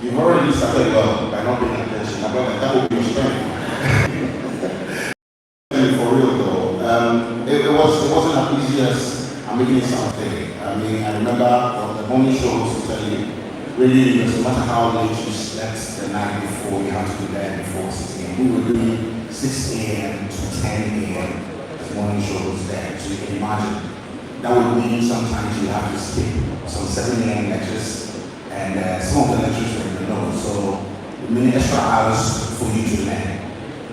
You've already started well by not paying attention. That will be your strength. For real though, it wasn't as easy as I'm making something. I mean, I remember on the morning shows to tell you, really, no matter how late you slept the night before, you have to be there before 6 a.m. We were doing 6 a.m. to 10 a.m. as morning shows there, so you can imagine. That would mean sometimes you have to skip some 7 a.m. lectures, and some of the lectures were in the note, so many extra hours for you to learn.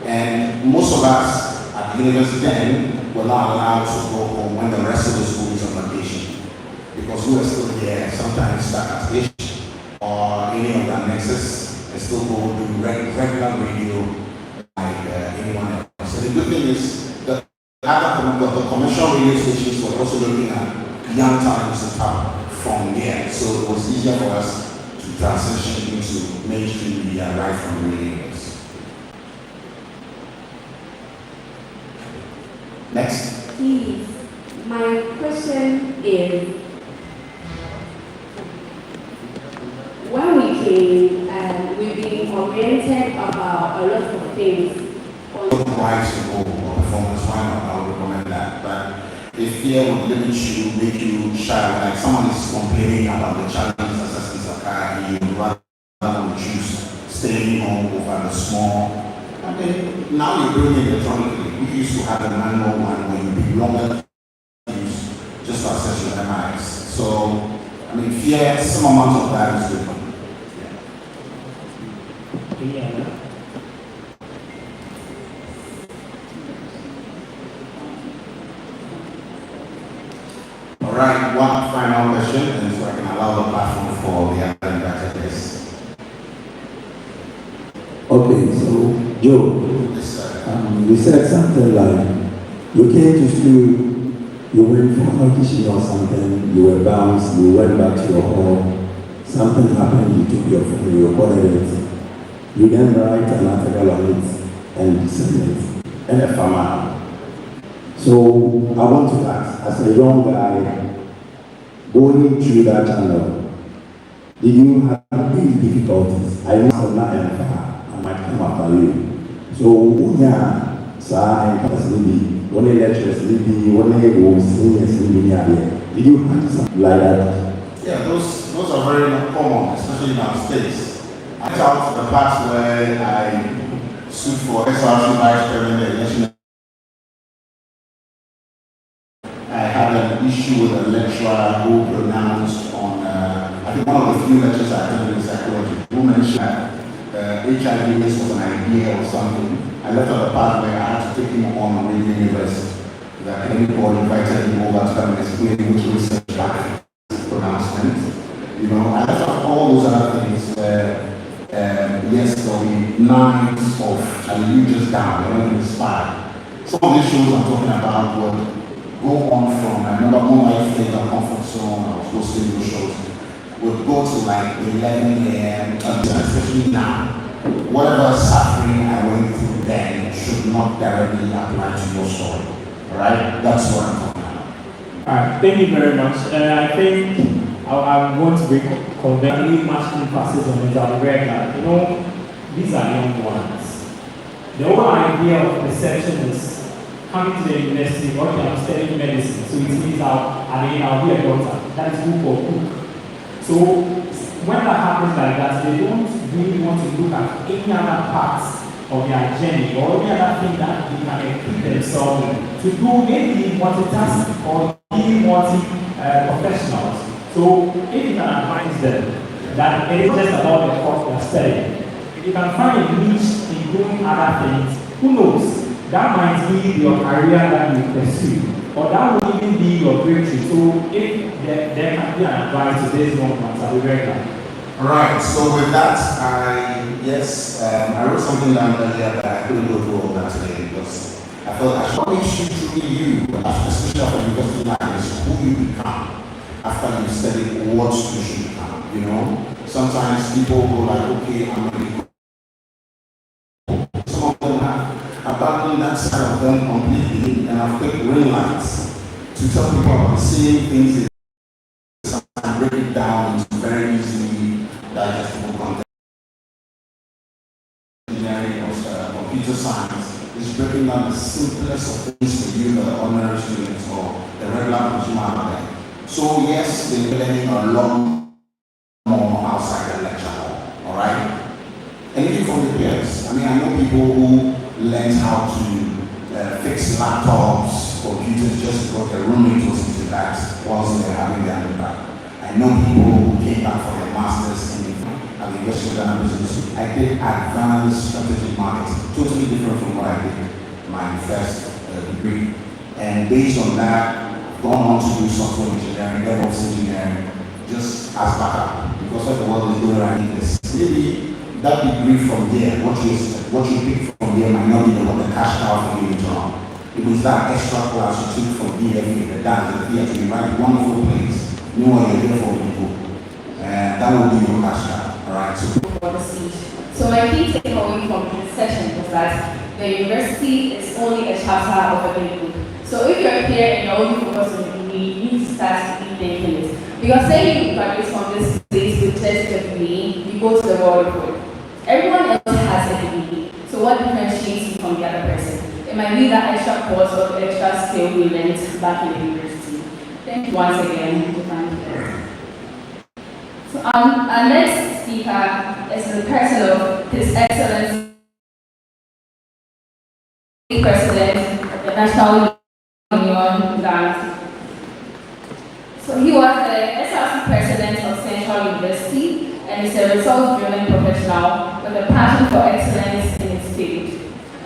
And most of us at the university then were not allowed to go home when the rest of the school is on vacation, because we were still there, sometimes stuck at H or any of the nexus, and still go do regular radio like anyone else. So the good thing is that the commercial radio stations were also looking at young talents to tap from there, so it was easier for us to transition into mainstream media right from the radios. Next. Please, my question is, when we came, we've been oriented about a lot of things. Wise to go or performance, why not? I would recommend that. But if fear would limit you, make you shy, like someone is complaining about the challenges as you would rather choose staying home over the small. I mean, now you're doing it electronically. We used to have a manual one where you be longer use just to access your MIs. So, I mean, fear, some amount of that is good. Yeah. All right, one final question, and so I can allow the platform for the other invitees. Okay, so Joe, Yes, sir. you said something like you came to school, you went for audition or something, you were bounced, you went back to your hall, something happened, you took your phone, you recorded it, you then write an article on it and send it, and a farmer. So I want to ask, as a young guy going through that channel, did you have any difficulties? I know now and far. Might come after you. So sir, one lectures, one seniors, did you have something like that? Yeah, those are very common, especially in our states. I thought the past where I stood for SRC vice president election. I had an issue with a lecturer who pronounced on, I think one of the few lectures I attended in psychology, who mentioned that HIV was an idea or something. I left on the path where I had to take him on Radio University. The academic board invited him over to come and explain which research back pronouncement. You know, I left off all those other things. Yes, there'll be nights of you just down, you're not inspired. Some of these shows I'm talking about would go on from, I remember one life later comfort zone, I was hosting those shows. Would go to like 11 a.m. especially now. Whatever suffering I went through then should not directly apply to your story. Alright? That's what I'm talking about. Alright, thank you very much. I think I want to be conveying much emphasis on the regular. You know, these are young ones. The whole idea of perception is coming to the university, working, I'm studying medicine, so it means I'll be a doctor. That is good for cook. So when that happens like that, they don't really want to look at any other parts of their journey or any other thing that they can equip themselves to do maybe multitasking or be multi-professionals. So if you can advise them that it is just about the course they're studying, if you can find a niche in doing other things, who knows? That might be your career that you pursue, or that will even be your breakthrough. So if there can be an advice to this young ones, I'll be very glad. All right, so with that, I wrote something down earlier that I couldn't go through all that today because I felt that what makes you truly you, especially after university life, is who you become after you study what you should become, you know? Sometimes people go like, okay, I'm going to be abandon that side of them completely, and I've quick ring lights to tell people about the same things and break it down into very easily digestible content. computer science is breaking down the simplest of things for you, the ordinary students or the regular consumer out there. So yes, they're learning a lot more outside the lecture hall, all right? And even from the peers. I mean, I know people who learned how to fix laptops, computers, just because their roommate was into that whilst they were having their undergrad. I know people who came back for their masters in at the University of Ghana Business. I did advanced strategic marketing, totally different from what I did my first degree. And based on that, I've gone on to do software engineering, DevOps engineering, just as backup, because of the world is going around this. Maybe that degree from there, what you pick from there might not be the cash cow for you later on. It was that extra class you took from DFA, the dance, the theater, you write wonderful plays, you know what you're there for people. And that will be your cash cow. Alright, so my key takeaway from this session was that the university is only a chapter of a big book. So if you're here and you're only focused on the degree, you need to start thinking it. Because say you graduate from this place with just a degree, you go to the world of work. Everyone else has a degree. So what differentiates you from the other person? It might be that extra course or extra skill we learned back in the university. Thank you once again. So our next speaker is the person of His Excellency, President of the National Union Ghana. So he was the SRC President of Central University and is a results-driven professional with a passion for excellence in his field.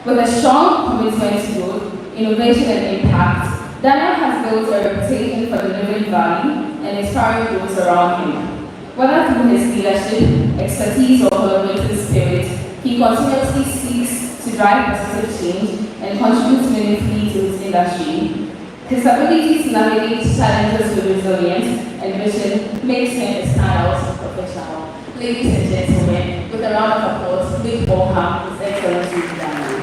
With a strong commitment to growth, innovation and impact, Daniel has built a reputation for delivering value and inspiring those around him. Whether through his leadership, expertise, or collaborative spirit, he continuously seeks to drive positive change and contribute meaningfully to his industry. His ability to navigate challenges with resilience and vision makes him a standout professional. Ladies and gentlemen, with a round of applause, please welcome His Excellency Daniel.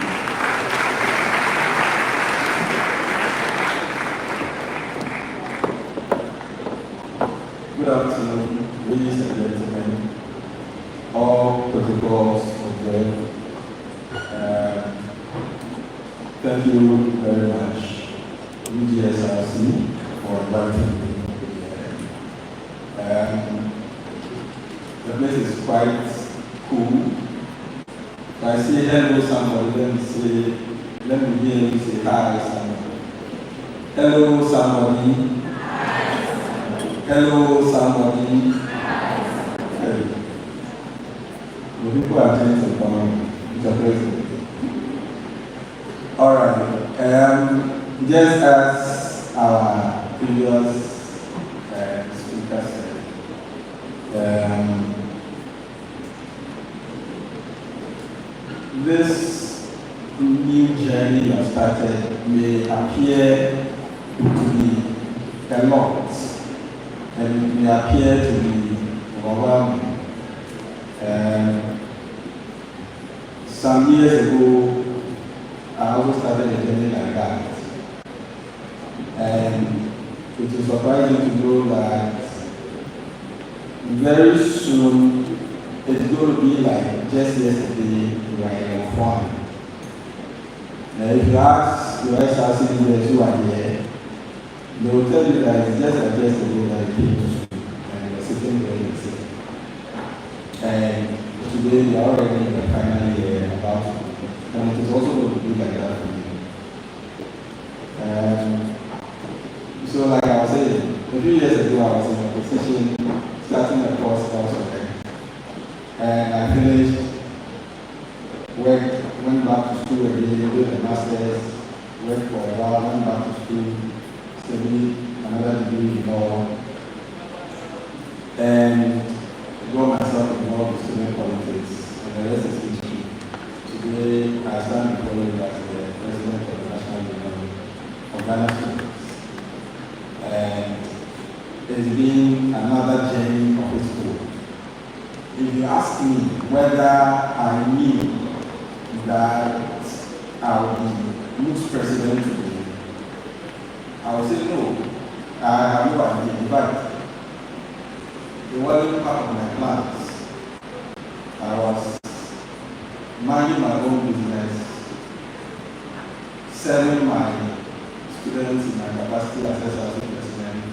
Good afternoon, ladies and gentlemen, all protocols observed. Thank you very much, SRC, for inviting me here. The place is quite cool. If I say hello somebody, let me hear you say hi somebody. Hello somebody. Hello, somebody. Hey. The people are trying to come, Mr. President. All right. Just as our previous speaker said, this new journey you have started may appear to be a lot. And it may appear to be overwhelming. Some years ago, I also started a journey like that. And it is surprising to know that very soon it's going to be like just yesterday we were in F1. Now, if you ask your SRC leaders who are here, they will tell you that it's just like yesterday that I came to school and we're sitting there and sitting. And today we are already in the final year about to, and it is also going to be like that for you. So like I was saying, a few years ago I was in a position starting a course elsewhere. And I finished, went back to school again, did a master's, worked for a while, went back to school, studied another degree in law, and got myself involved in student politics, and the rest is history. Today, I stand before you as the President of the National Union of Ghana Students. And it's been another journey of its own. If you ask me whether I knew that I would be youth president today, I would say no. I have no idea. In fact, it wasn't part of my plans. I was minding my own business, serving my students in my capacity as SRC president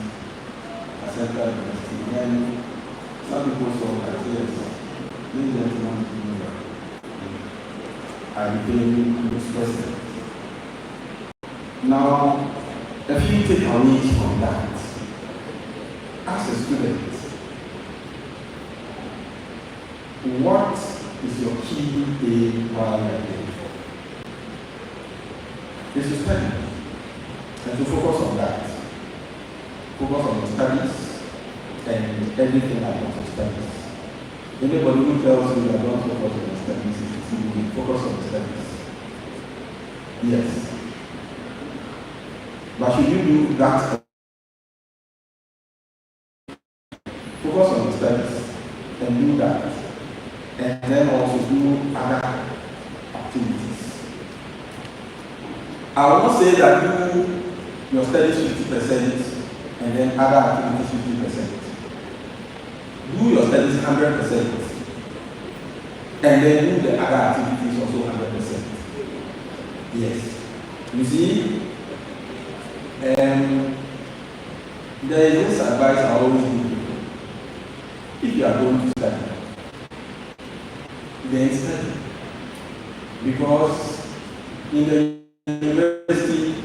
at Central University. Then some people saw that, yes, these gentlemen I became this president. Now, a few takeaways from that. As a student, what is your key aim while you are there? Is to study and to focus on that. Focus on your studies and everything about your studies. Anybody who tells you that don't focus on your studies is deceiving you. Focus on your studies. Yes. But should you do that? Focus on your studies and do that. And then also do other activities. I will not say that do your studies 50% and then other activities 50%. Do your studies 100% and then do the other activities also 100%. Yes. You see, there is this advice I always give people. If you are going to study, then study. Because in the university,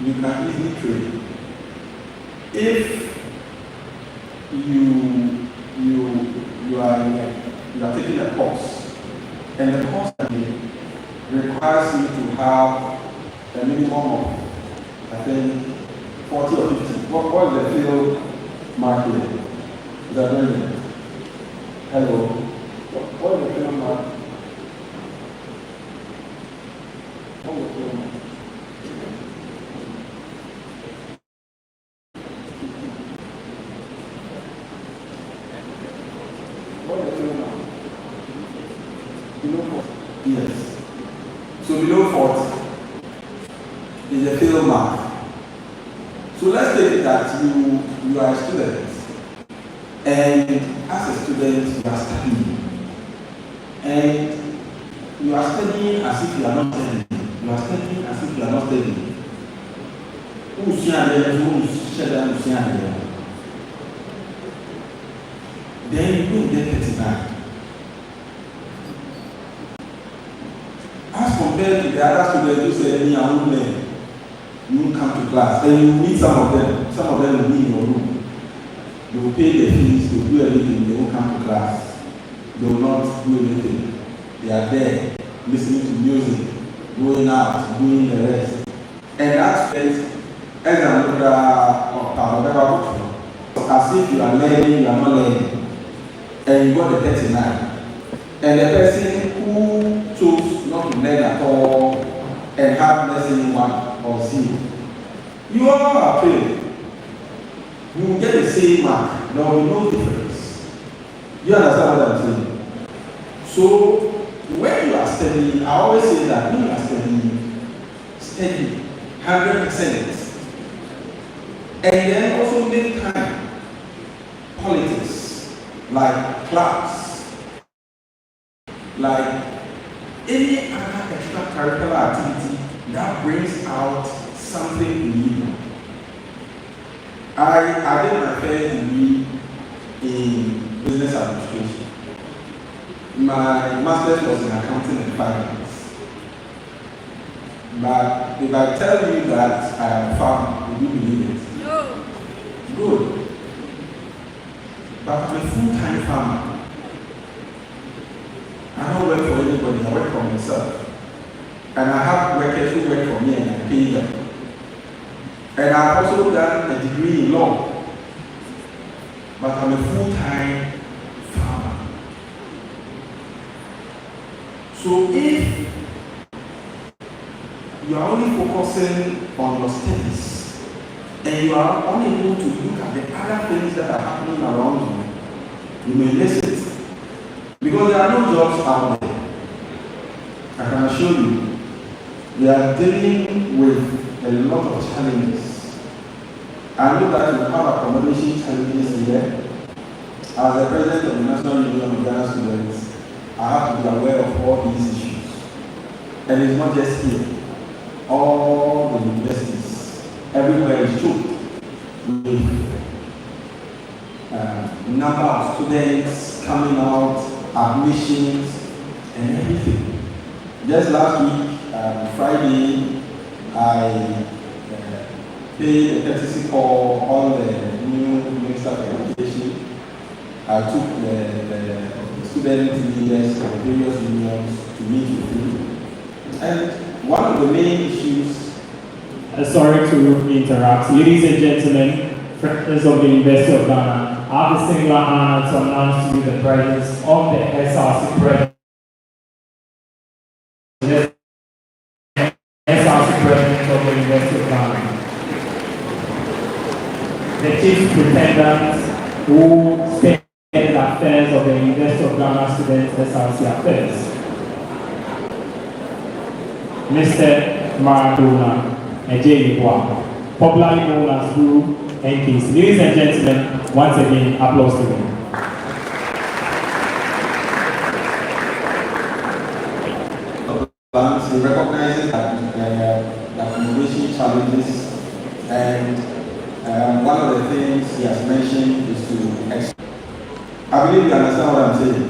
you can easily trade. If you are taking a course, and the course requires you to have a minimum of, I think, 40 or 50. What is the field mark here? Is that right? Hello? What is the field mark? What is the field mark? What is the field mark? Below 40? Yes. So below 40 is the field mark. So let's take that you are a student, and as a student you are studying, and you are studying as if you are not studying. You are studying as if you are not studying. Then you will get 39. As compared to the other students who say, me, I won't learn. You will come to class, and you will meet some of them. Some of them will be in your room. They will pay their fees, they will do everything, they won't come to class. They will not do anything. They are there, listening to music, going out, doing the rest. And that's as if you are learning, you are not learning. And you got the 39. And the person who chose not to learn at all and have lesson 1 or 0, you all are failed. You will get the same mark. There will be no difference. You understand what I'm saying? So when you are studying, I always say that when you are study 100%. And then also make time. Politics, like clubs, like any other extracurricular activity that brings out something in you. I did my first degree in business administration. My master's was in accounting and finance. But if I tell you that I am a farmer, would you believe it? No. Good. But I'm a full-time farmer. I don't work for anybody, I work for myself. And I have workers who work for me and I pay them. And I've also done a degree in law. But I'm a full-time farmer. So if you are only focusing on your studies and you are unable to look at the other things that are happening around you, you may miss it. Because there are no jobs out there. I can assure you, we are dealing with a lot of challenges. I know that we have accommodation challenges here. As the president of the National Union of Ghana Students, I have to be aware of all these issues. And it's not just here. All students coming out, admissions, and everything. Just last week, Friday, I paid a courtesy call on the new Minister of Education. I took the student leaders of the various unions to meet with him. And one of the main issues. Sorry to interrupt. Ladies and gentlemen, friends of the University of Ghana, I have the singular honor to announce to you the presence of the SRC president. SRC president of the University of Ghana. The chief superintendent who spearheaded the affairs of the University of Ghana students SRC affairs. Mr. Maradona Ejeyibwa, popularly known as Guru NKC. Ladies and gentlemen, once again, applause to him. He recognizes that accommodation challenges, and one of the things he has mentioned is to. I believe you understand what I'm saying.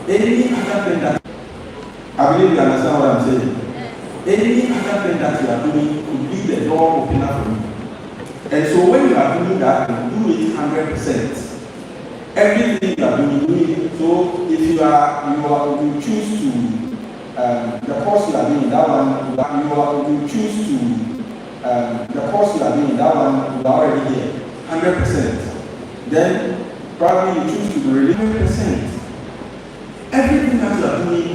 Any other thing that I believe you understand what I'm saying. Any other thing that you are doing could be the door opener for you. And so when you are doing that, do it 100%. Everything you are doing, do it. So if you choose to the course you are doing, that one you choose to the course you are doing, that one you are already here, 100%. Then probably you choose to be really 100%. Everything that you are doing,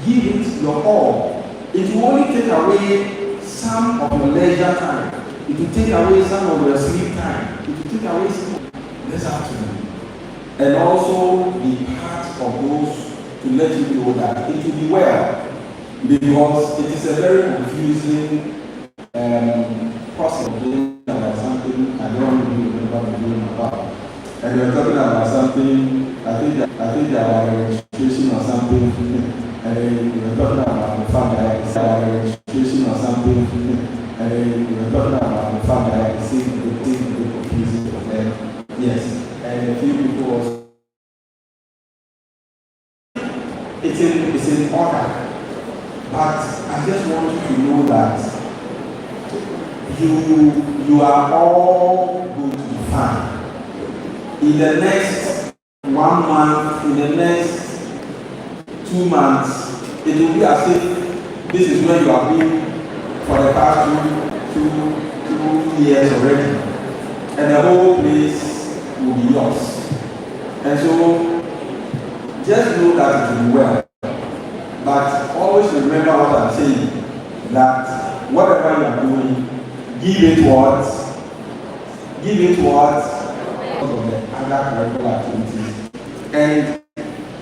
give it your all. It will only take away some of your leisure time. It will take away some of your sleep time. It will take away some this afternoon. And also be part of those to let you know that it will be well. Because it is a very confusing process of doing about something I don't really remember what I'm doing about. And we're talking about something, I think there are registration or something. And we were talking about the fact that it's our registration or something, and we were talking about the fact that it's the confusing for them. Yes, and a few people also. It's in order, but I just want you to know that you are all going to be fine. In the next 1 month, in the next 2 months, it will be as if this is where you have been for the past two years already. And the whole place will be yours. And so, just know that it will be well. But always remember what I'm saying, that whatever you are doing, give it what? Of the other curricular activities. And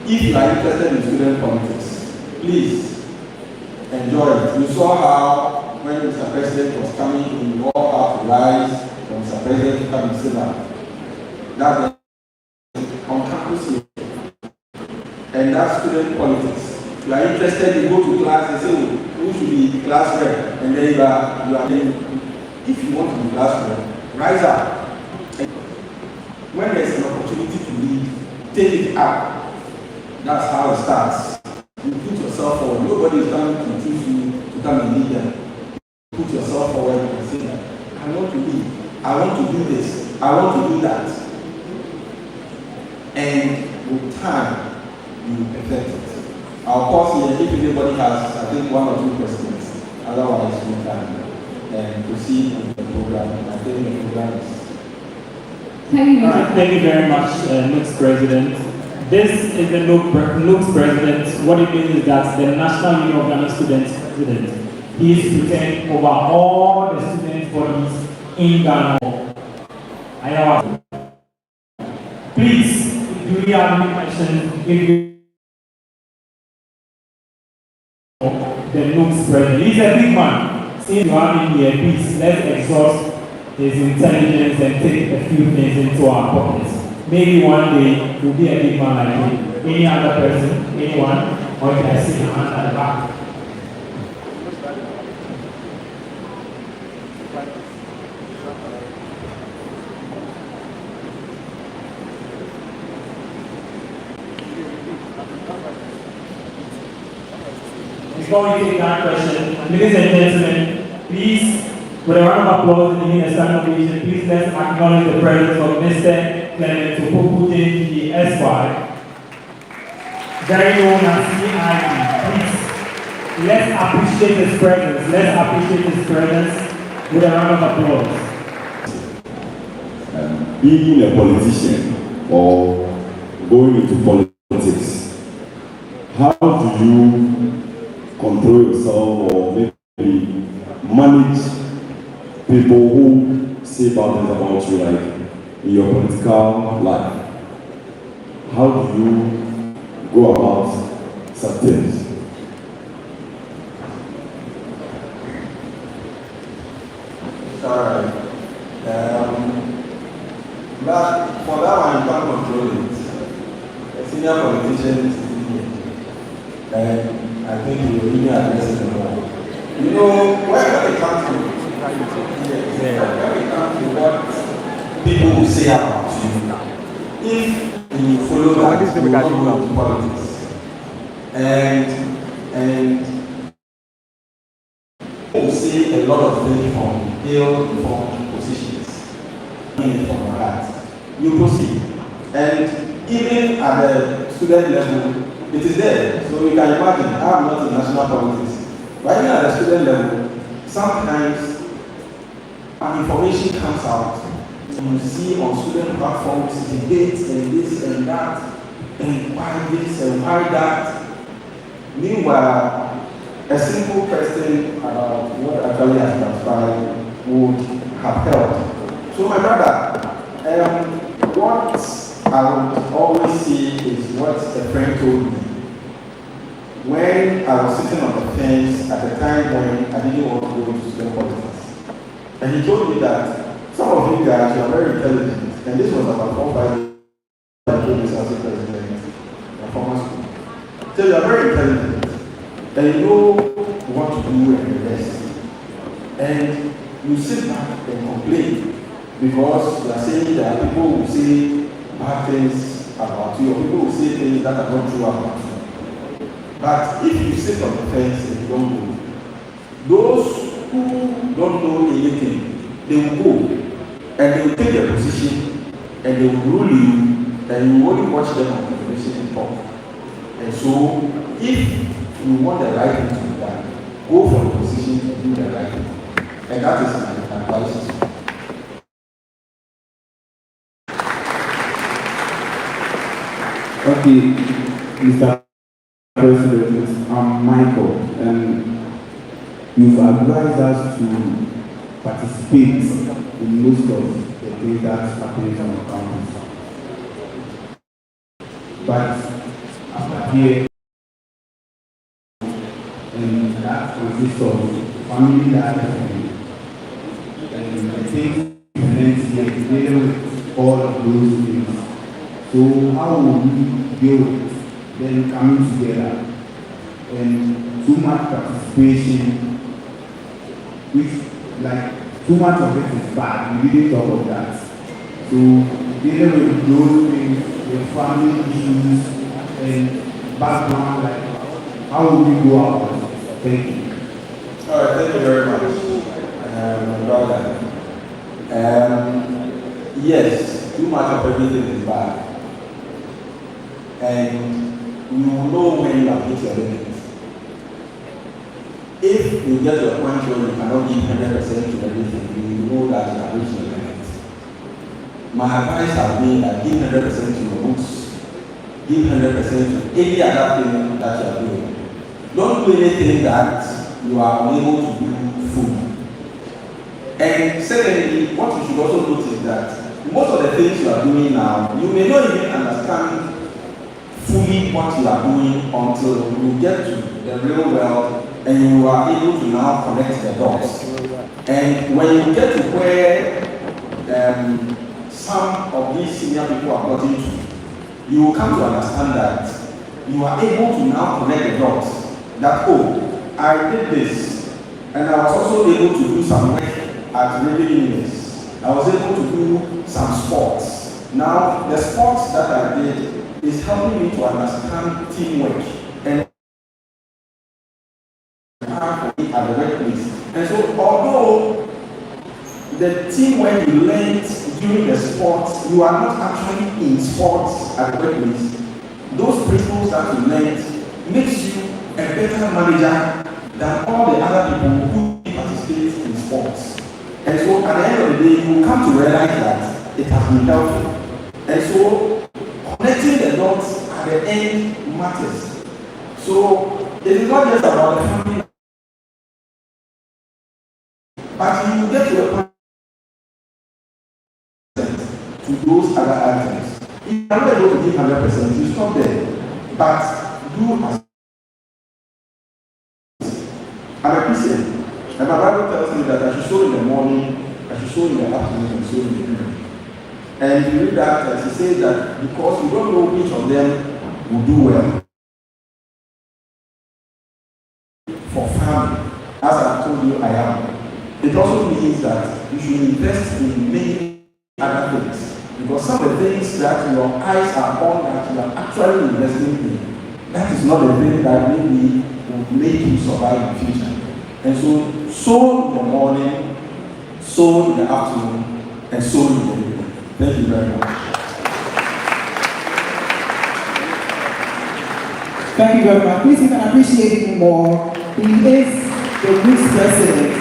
if you are interested in student politics, please enjoy it. You saw how when Mr. President was coming in, you all have to rise for Mr. President to come and sit down. That's on campus here. And that's student politics. If you are interested, you go to class and say, who should be class rep? And then you are if you want to be class rep, rise up. And when there's an opportunity to lead, take it up. That's how it starts. You put yourself forward. Nobody is coming to choose you to come and lead them. Put yourself forward and say that I want to lead. I want to do this. I want to do that. And with time, you will perfect it. I'll pause here if anybody has, I think, 1 or 2 questions. Otherwise, we can proceed with the program. I think the program is. Thank you very much, next President. This is the NUC's president. What it means is that the National Union of Ghana Students president. He is presenting over all the student bodies in Ghana. Please, do you have any questions? If you the NUC's president. He's a big man. Since you have him here, please, let's exhaust his intelligence and take a few things into our pockets. Maybe one day you'll be a big man like him. Any other person, anyone, or you can see him at the back. Before we take that question, ladies and gentlemen, please, with a round of applause in the stand ovation, please let's acknowledge the presence of Mr. Clement Opoku, the SY, very known as CID. Please, let's appreciate his presence. Let's appreciate his presence with a round of applause. Being a politician or going into politics, how do you control yourself or maybe manage people who say bad things about you, like in your political life? How do you go about such things? Alright. But for that one, you can't control it. A senior politician is sitting here. And I think he will really address it more. You know, when it comes to what people will say about you, if you follow that, you will not go into politics. And people will say a lot of things from ill-informed positions. From your heart. You proceed. And even at the student level, it is there. So you can imagine, I'm not in national politics. But even at the student level, sometimes information comes out. You see on student platforms debates and this and that, and why this and why that. Meanwhile, a simple question about what actually has transpired would have helped. So my brother, what I would always see is what a friend told me. When I was sitting on the fence at the time when I didn't want to go into student politics. And he told me that some of you guys are very intelligent. And this was about 4 or 5 years ago, I told this as a president in former school. So you are very intelligent. And you know what to do and the rest. And you sit back and complain. Because you are saying that people will say bad things about you, or people will say things that are not true about you. But if you sit on the fence and you don't go, those who don't know anything, they will go and they will take their position and they will rule you, and you only watch them on television talk. And so, if you want the right thing to be done, go for the position to do the right thing. And that is my advice. Okay, Mr. President, I'm Michael, and you've advised us to participate in most of the things that happens on the campus. But after here, and that consists of family life, and I think together with all of those things. So how will we build then coming together and too much participation, which like too much of it is bad. We didn't talk of that. So dealing with those things, the family issues and background, like how will we go about it? Thank you. All right, thank you very much, brother. Yes, too much of everything is bad. And you will know when you have hit your limits. If you get to a point where you cannot give 100% to everything, you know that you have reached your limit. My advice has been that give 100% to your books, give 100% to any other thing that you are doing. Don't do anything that you are unable to do fully. And secondly, what you should also notice is that most of the things you are doing now, you may not even understand fully what you are doing until you get to the real world and you are able to now connect the dots. And when you get to where some of these senior people are gotten to, you will come to understand that you are able to now connect the dots. That, oh, I did this, and I was also able to do some work at Radio Units. I was able to do some sports. Now, the sports that I did is helping me to understand teamwork. And at the workplace. And so, although the team where you learned during the sports, you are not actually in sports at the workplace, those principles that you learned makes you a better manager than all the other people who participate in sports. And so at the end of the day, you will come to realize that it has been helpful. And so connecting the dots at the end matters. So it is not just about the family, but you get to a point to those other items. If you are not able to give 100%, you stop there. But do as I'm a Christian, and my Bible tells me that I should sow in the morning, I should sow in the afternoon, and sow in the evening. And if you read that text, it says that because you don't know which of them will do well for family, as I told you I am. It also means that you should invest in many other things. Because some of the things that your eyes are on that you are actually investing in, that is not the thing that maybe will make you survive in the future. And so, sow in the morning, sow in the afternoon, and sow in the evening. Thank you very much. Thank you very much. Please, you can appreciate him more. He is the group's president,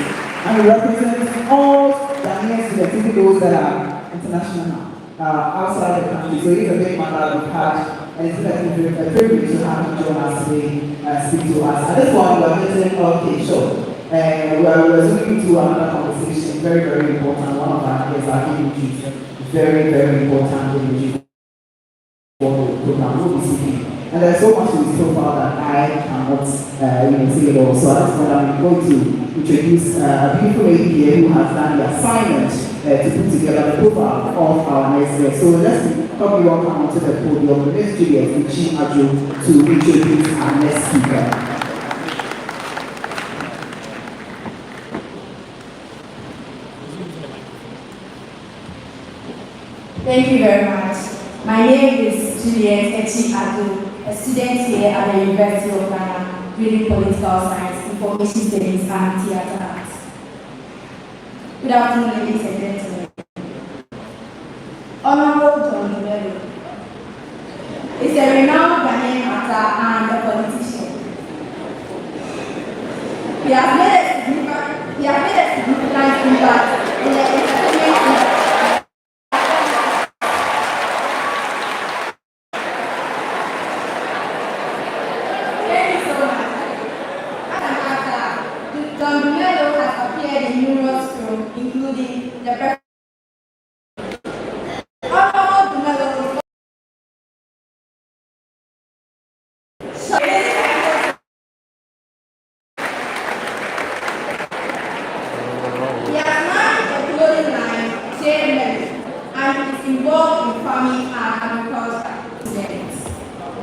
and he represents all Ghanaian students, even those that are international now. Outside the country, so he's a big man that we've had, and it's been a privilege to have him join us today, speak to us. At this point, we're meeting okay, sure. We're zooming to another conversation, very, very important. One of our is our images, very, very important images for the program. We'll be speaking. And there's so much in his profile that I cannot say it all. So at this point, I'm going to introduce a beautiful lady here who has done the assignment to put together the profile of our next guest. So let's help you all come onto the podium. Miss Juliet Ichi Ajo to introduce our next speaker. Thank you very much. My name is Juliet Ichi Ajo, a student here at the University of Ghana, reading political science, information studies, and theatre arts. Good afternoon, ladies and gentlemen. Honorable John Dumelo is a renowned Ghanaian actor and a politician. He has made a significant impact in the entertainment industry. John Dumelo has appeared in numerous films, including The Honorable Dumelo he has managed a clothing line, Chain and is involved in farming and agriculture.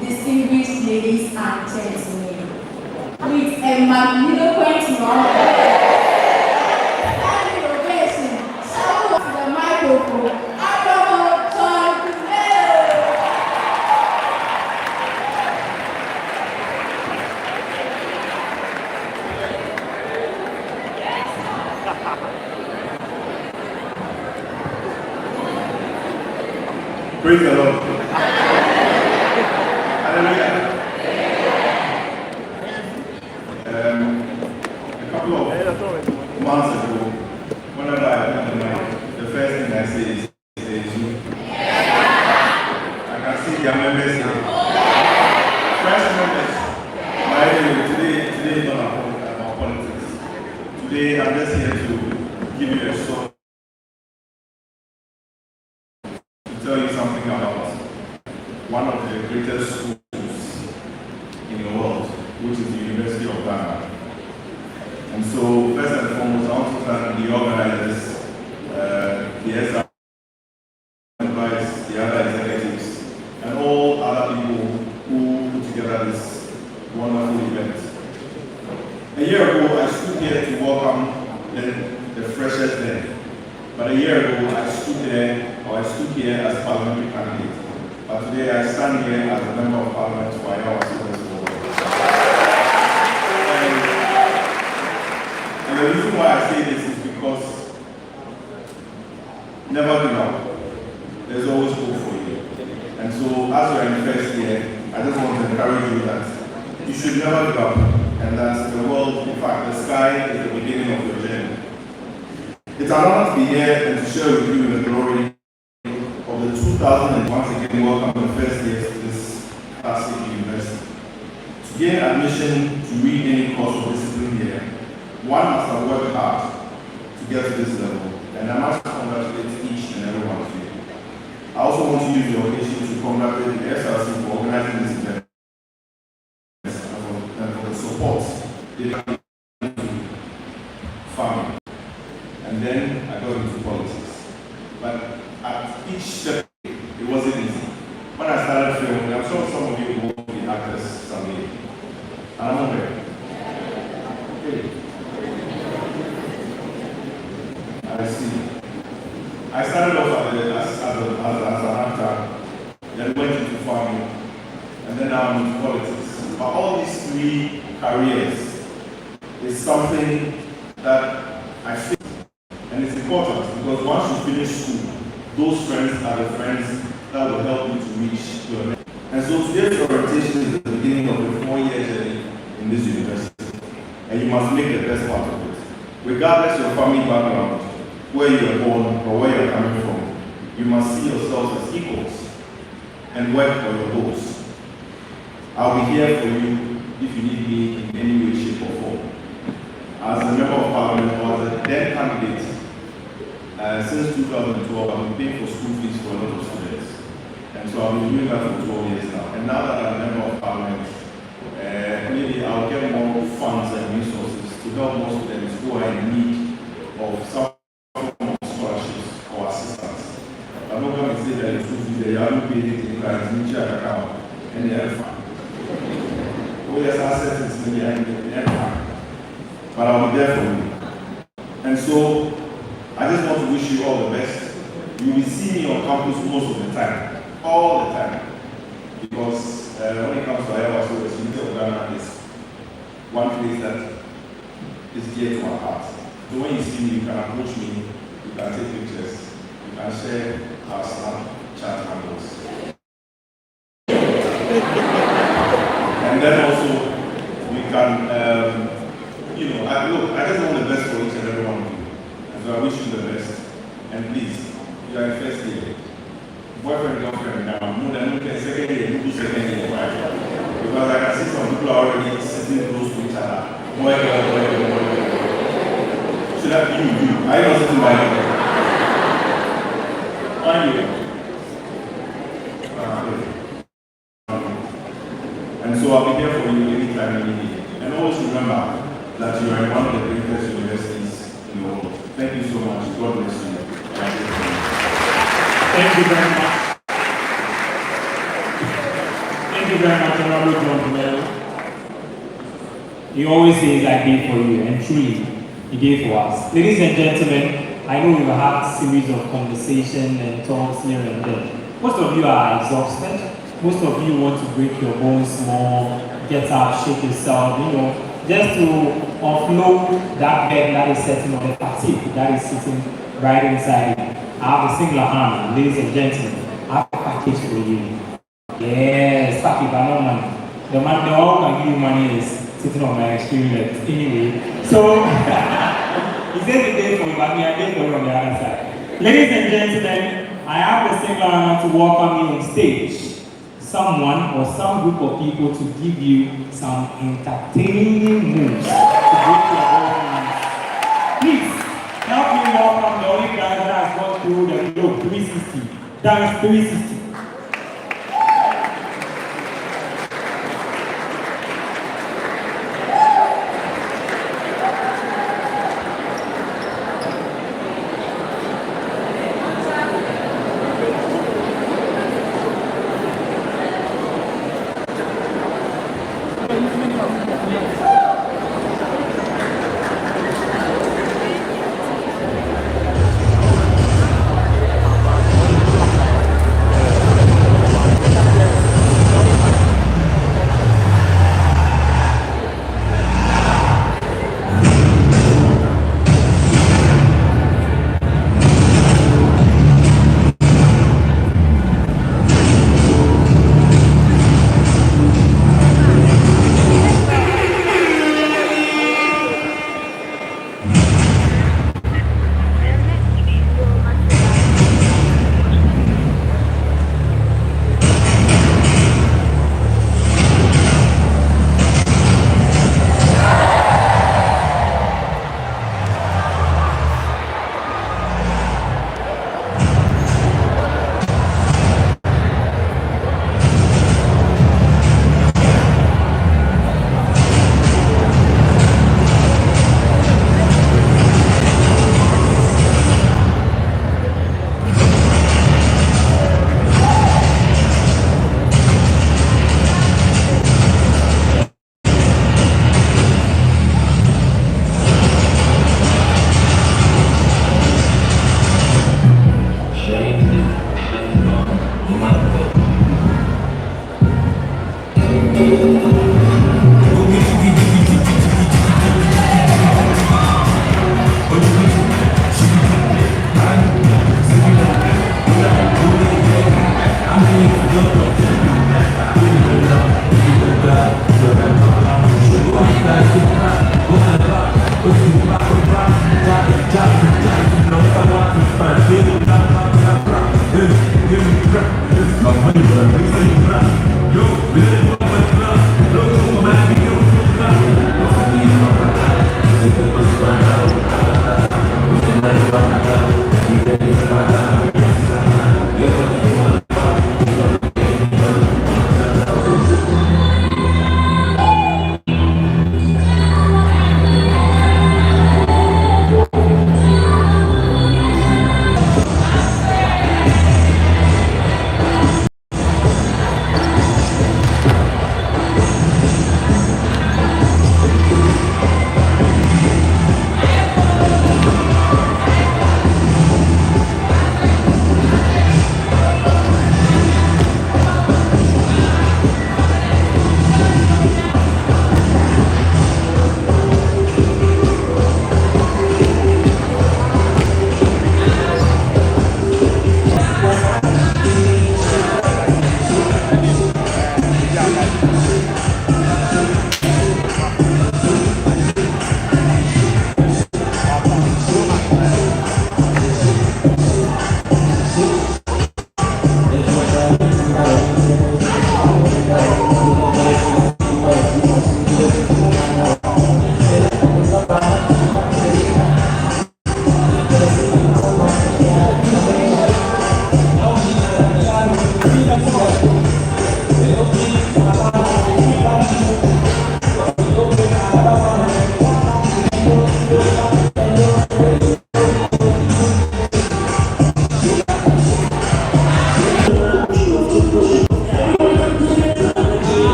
Distinguished ladies and gentlemen, with a magniloquent standing ovation, shout to the microphone, Honorable John Dumelo. Praise the Lord. Hallelujah. A couple of months ago, whenever I come to mind, the first thing I say is you. I can see your members here. Fresh members. By the way, today is not about politics. Today I'm just here to give you a short, to tell you something about one of the greatest schools in the world, which is the University of Ghana. And so, first and foremost, I want to thank the organizers, the SRC, the other executives, and all other people who put together this wonderful event. A year ago, I stood here to welcome the freshers then. But a year ago, I stood here as parliamentary candidate. But today, I stand here as a member of parliament for our students. encourage you that you should never give up, and that the world, in fact, the sky is the beginning of your journey. It's an honor to be here and to share with you in the glory of the 2000, and once again welcome the first years to this classic university. To gain admission to read any course of discipline here, one must have worked hard to get to this level, and I must congratulate each and every one of you. I also want to use the occasion to congratulate the SRC for organizing this event and for the support they have given farming. And then I got into politics. But at each step, it wasn't easy. When I started filming, I'm sure some of you will be actors someday. And I'm not ready. I see. I started off as an actor, then went into farming, and then now I'm into politics. But all these three careers is something that I feel, and it's important because once you finish school, those friends are the friends that will help you to reach your next. And so today's orientation is the beginning of a 4-year journey in this university, and you must make the best part of it. Regardless of your family background, where you were born or where you're coming from, you must see yourselves as equals and work for your goals. I'll be here for you if you need me in any way, shape, or form. As a member of parliament or as a then candidate, since 2012, I've been paying for school fees for a lot of students. And so I've been doing that for 12 years now. And now that I'm a member of parliament, maybe I'll get more funds and resources to help more students who are in need of some scholarships or assistance. I'm not going to say that the school fees that you haven't paid it in the account and the other fund. Well, there's assets in the other fund. But I'll be there for you. And so, I just want to wish you all the best. You will see me on campus most of the time, all the time. Because when it comes to Iowa, so the University of Ghana is one place that is dear to our heart. So when you see me, you can approach me, you can take pictures, you can share our Snapchat handles. And then also, we can, I just want the best for each and every one of you. And so I wish you the best. And please, you are in first year. Boyfriend, girlfriend, now, more than second year, you do second year, right? Because I can see some people are already sitting close to each other. Boy, girl. Should that be you? I don't sitting by you. And so I'll be here for you anytime you need. And always remember that you are in one of the greatest universities in the world. Thank you so much. God bless you. Thank you very much. Thank you very much, Honorable John Melo. He always says, I gave for you, and truly, he gave for us. Ladies and gentlemen, I know we've had a series of conversation and talks here and there. Most of you are exhausted. Most of you want to break your bones more, get up, shake yourself, just to offload that bed that is sitting on the fatigue that is sitting right inside you. I have a singular hand, ladies and gentlemen. I have a package for you. Yes, package, but no money. The all can give you money is sitting on my extreme left. Anyway, so he says the day for you, but me, I did for you on the other side. Ladies and gentlemen, I have the singular honor to welcome you on stage. Someone or some group of people to give you some entertaining moves to break your bones. Please help me welcome the only guy that has gone through the globe 360. Dance 360.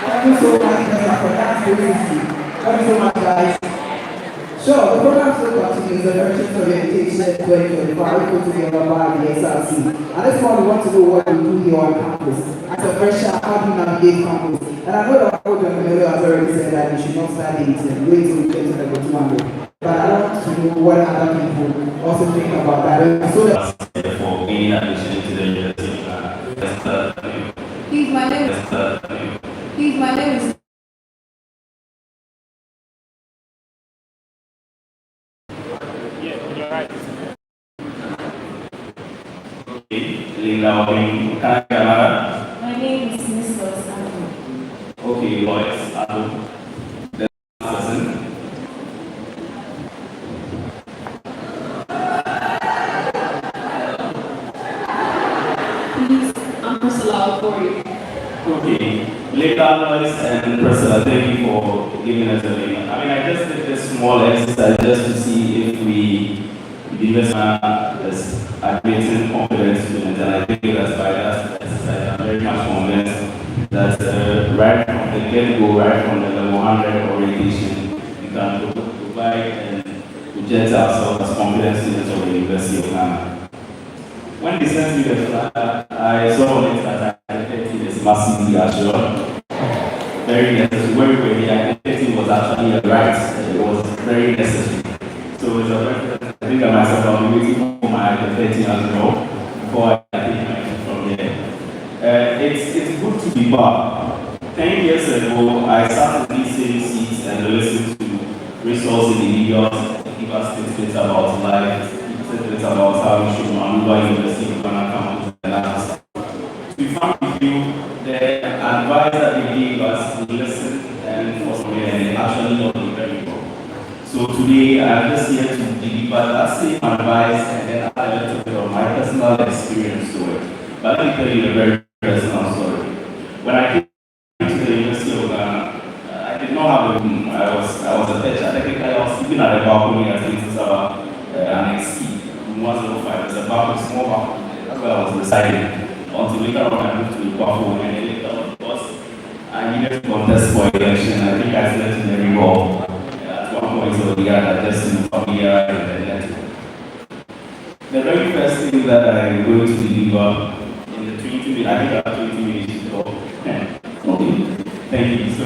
Thank you so much, Mr. For that briefly. Thank you so much, guys. Sure, the program still continues. The Merchants Orientation 2025 put together by the SRC. At this point, we want to know what we do here on campus. As a fresher, how do you navigate campus? And I know that our General has already said that we should not start dating, wait till we get to level 200. But I want to know what other people also think about that. So that for gaining admission to the university. Please, my name is My name is Miss Lois Adam. Okay, Lois Adam. The person. Please, I'm Priscilla for you. Okay, later Lois and Priscilla, thank you for giving us a name. I mean, I just did this small exercise just to see if we give us this admitting confident students, and I think that's by that exercise, I'm very much convinced that right from the get-go, right from the level 100 orientation, we can provide and project ourselves as confident students of the University of Ghana. When they sent me the flyer, I saw on it that identity is massively assured. Very necessary. When we were here, identity was actually a right. It was very necessary. So it's a very, I think I myself, I'll be waiting for my identity as well before I take my from here. It's good to be back. 10 years ago, I sat in these same seats and listened to resource individuals give us tidbits about life, tidbits about how we should maneuver University of Ghana campus and others. To be frank with you, the advice that they gave us, we listened and for some reason, and actually not very well. So today, I'm just here to deliver that same advice and then add a little bit of my personal experience to it. But let me tell you a very personal story. When I came to the University of Ghana, I did not have a room. I was a teacher. Technically, I was sleeping at the balcony at Mrs. an XP, room 105. There's a balcony, small balcony. That's where I was residing. Until later on, I moved to Buffalo, and then later on, because I needed to contest for election. I think I slept in every hall at one point or the other, just in familiar and then the very first thing that I'm going to deliver in the 20 minutes, I think I have 20 minutes to go. Okay, thank you. So,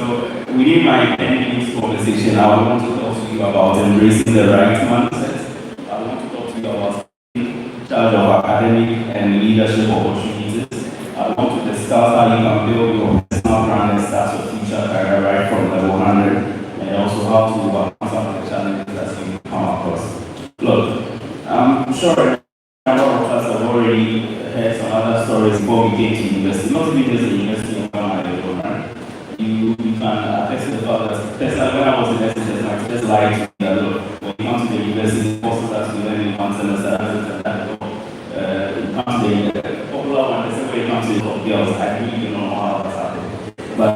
within my 10 minutes conversation, I want to talk to you about embracing the right mindset. I want to talk to you about taking charge of academic and leadership opportunities. I want to discuss how you can build your personal brand and start your future career right from level 100, and also how to overcome some of the challenges that you come across. Look, I'm sure a lot of us have already heard some other stories before we came to university. Not even just the University of Ghana, right? You can attest to the fact that personally, when I was in SHS, my teachers lied to me that look, when you come to the university, courses that you learn in one semester, you come to the popular one, the same way you come to the top girls, I really don't know how that's happened. But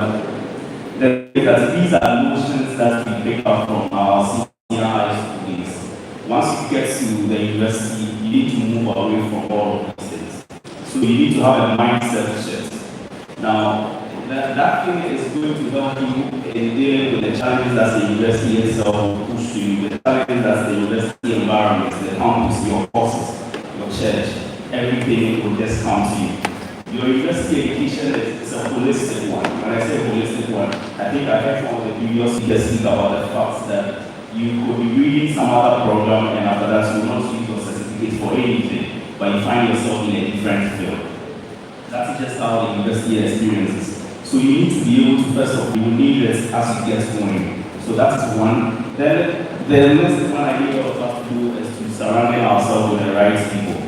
these are notions that we pick up from our senior high school days. Once you get to the university, you need to move away from all of these things. So you need to have a mindset shift. Now, that thing is going to help you in dealing with the challenges that the university itself will push to you, the challenges that the university environment, the campus, your courses, your church, everything will just come to you. Your university education is a holistic one. When I say holistic one, I think I heard one of the previous speakers speak about the fact that you could be reading some other program and after that you will not use your certificate for anything, but you find yourself in a different field. That's just how the university experience is. So you need to be able to, first of all, you need it as you get going. So that's one. Then the next one I think all of us to do is to surrounding ourselves with the right people.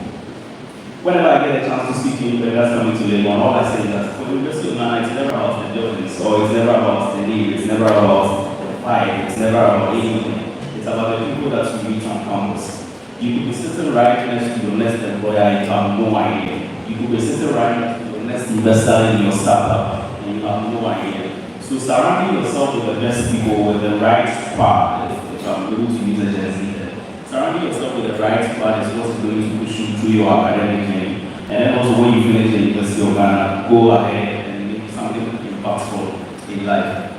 Whenever I get a chance to speak to you, that's coming to Legon, all I say is that for the University of Ghana, it's never about the buildings, or it's never about the need, it's never about the fight, it's never about anything. It's about the people that you meet on campus. You could be sitting right next to your next employer and you have no idea. You could be sitting right next to your next investor in your startup and you have no idea. So surrounding yourself with the best people with the right squad, if I'm able to use a Gen Z, surrounding yourself with the right squad is what's going to push you through your academic journey. And then also when you finish the University of Ghana, go ahead and make something impactful in life.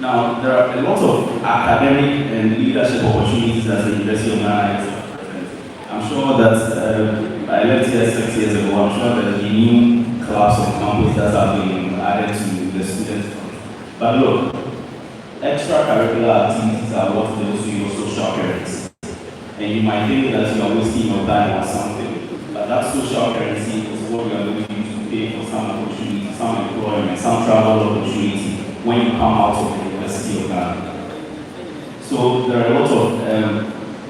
Now, there are a lot of academic and leadership opportunities that the University of Ghana is offering. I'm sure that I left here 6 years ago. I'm sure that the new clubs on campus that have been added to the students. But look, extracurricular activities are what builds your social currency. And you might think that you are wasting your time on something, but that social currency is what we are going to use to pay for some opportunity, some employment, some travel opportunity when you come out of the University of Ghana. So there are a lot of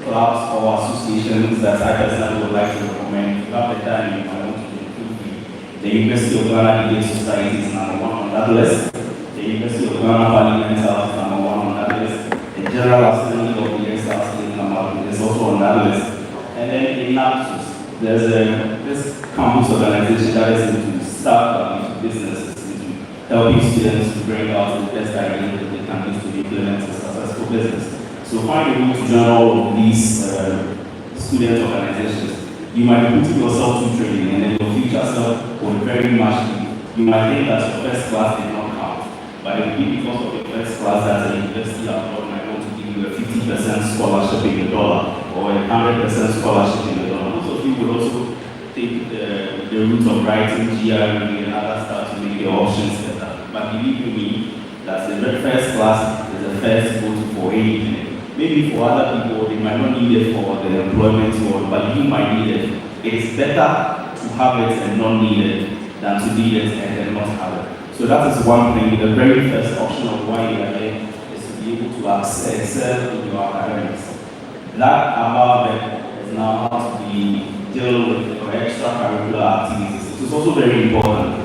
clubs or associations that I personally would like to recommend. If you have the time, you might want to include the University of Ghana Debate Society is number 1 on that list. The University of Ghana Parliament House is number 1 on that list. The General Assembly of the SRC is number 2, is also on that list. And then in Napsus, there's this campus organization that is into startup, into businesses, into helping students to bring out the best ideas that they can use to implement a successful business. So find a way to join all of these student organizations. You might be putting yourself through training and then your future self will very much be. You might think that your first class did not count, but it will be because of your first class that the university abroad might want to give you a 50% scholarship in the dollar or a 100% scholarship in the dollar. Most of you will also take the route of writing GRE and other stuff to make your options better. But believe me, that the very first class is the first go to for anything. Maybe for other people, they might not need it for the employment world, but you might need it. It is better to have it and not need it than to need it and then not have it. So that is one thing. The very first option of why you are here is to be able to excel in your academics. That above it is now how to deal with your extracurricular activities. It is also very important.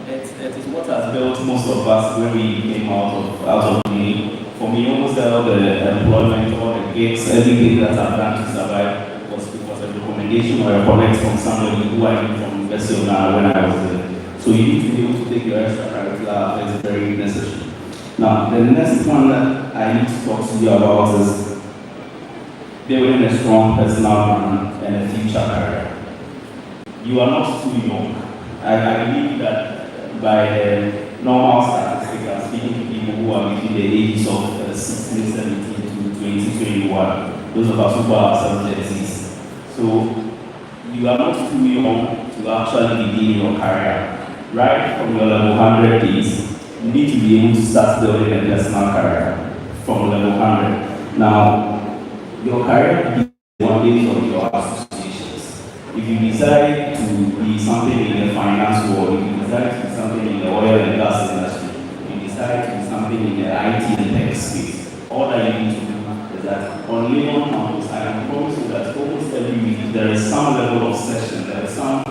It is what has built most of us when we came out of uni. For me, almost all the employment, all the gigs, everything that I've done to survive was because of a recommendation or a connect from somebody who I knew from University of Ghana when I was there. So you need to be able to take your extracurricular affairs very necessary. Now, the next one that I need to talk to you about is building a strong personal brand and a future career. You are not too young. I believe that by the normal statistics, I'm speaking to people who are between the ages of 16, 17 to 20, 21. Those of us who are ourselves Gen. So you are not too young to actually begin your career. Right from your level 100 days, you need to be able to start building a personal career from level 100. Now, your career begins one day of your associations. If you decide to be something in the finance world, if you decide to be something in the oil and gas industry, if you decide to be something in the IT and tech space, all that you need to do is that on Legon campus, I can promise you that almost every week there is some level of session, there is some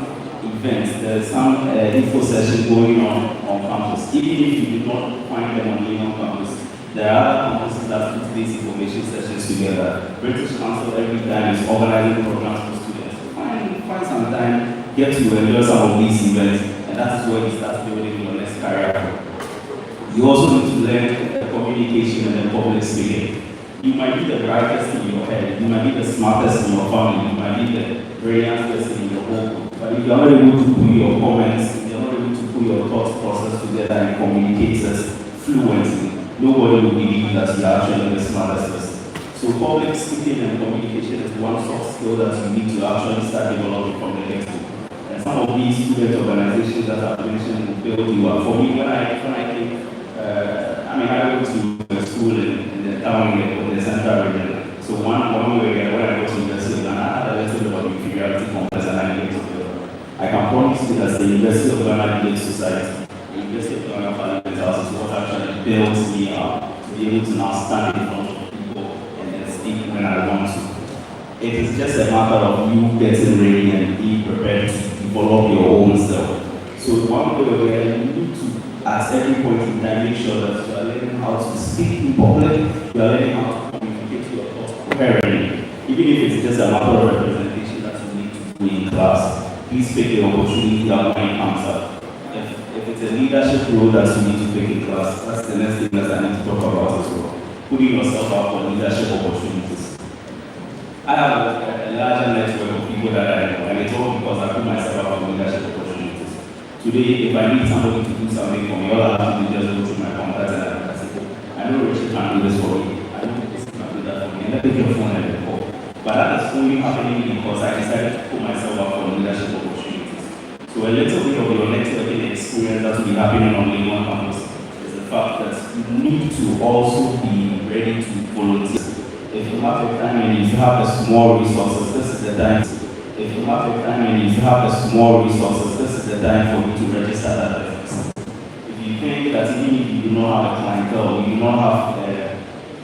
event, there is some info session going on campus. Even if you do not find them on Legon campus, there are campuses that put these information sessions together. British Council every time is organizing programs for students. So find some time, get to enjoy some of these events, and that is where you start building your next career. You also need to learn communication and then public speaking. You might be the brightest in your head, you might be the smartest in your family, you might be the brilliant person in your home, but if you are not able to put your comments, if you are not able to put your thought process together and communicate this fluently, nobody will believe that you are actually the smartest person. So public speaking and communication is one soft skill that you need to actually start developing from the get-go. And some of these student organizations that I've mentioned will build you up. For me, when I think, I went to a school in the town in the central region. So one way when I go to University of Ghana, I had a little bit about inferiority complex and I needed to build. I can promise you that the University of Ghana Village Society, the University of Ghana Parliament House is what actually built me up to be able to now stand in front of people and then speak when I want to. It is just a matter of you getting ready and being prepared to develop your own self. So one way where you need to, at every point in time, make sure that you are learning how to speak in public, you are learning how to communicate your thoughts coherently. Even if it's just a matter of representation that you need to do in class, please take the opportunity that when it comes up. If it's a leadership role that you need to take in class, that's the next thing that I need to talk about as well. Putting yourself out for leadership opportunities. I have a larger network of people that I know, and it's all because I put myself out for leadership opportunities. Today, if I need somebody to do something for me, all I have to do is just go through my contacts and I say, I know Richard can do this for me. I know this can do that for me. And I pick your phone and call. But that is only happening because I decided to put myself out for leadership opportunities. So a little bit of your networking experience that will be happening on Legon campus is the fact that you need to also be ready to volunteer. If you have the time and if you have the small resources, this is the time. If you have the time and if you have the small resources, this is the time for you to register that business. If you think that even if you do not have a clientele, you do not have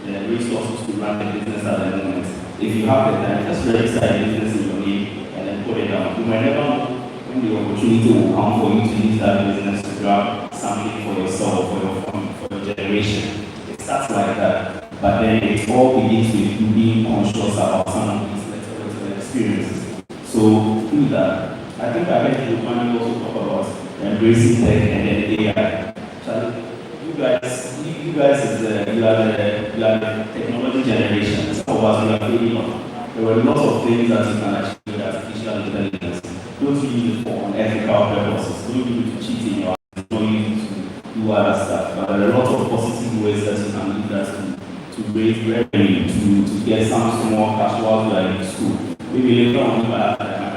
the resources to run the business at the moment, if you have the time, just register a business in your name and then put it down. You might never know when the opportunity will come for you to use that business to grab something for yourself, for your family, for your generation. It starts like that. But then it all begins with you being conscious about some of these little experiences. So do that. I think I heard you also talk about embracing tech and then AI. So you are the technology generation. Some of us we are failing on. There were lots of things that you can achieve with artificial intelligence. Don't use it for unethical purposes. Don't use it to cheat in your eyes. Don't use it to do other stuff. But there are a lot of positive ways that you can do that to raise revenue, to get some small cash while you are in school. Maybe later on, if I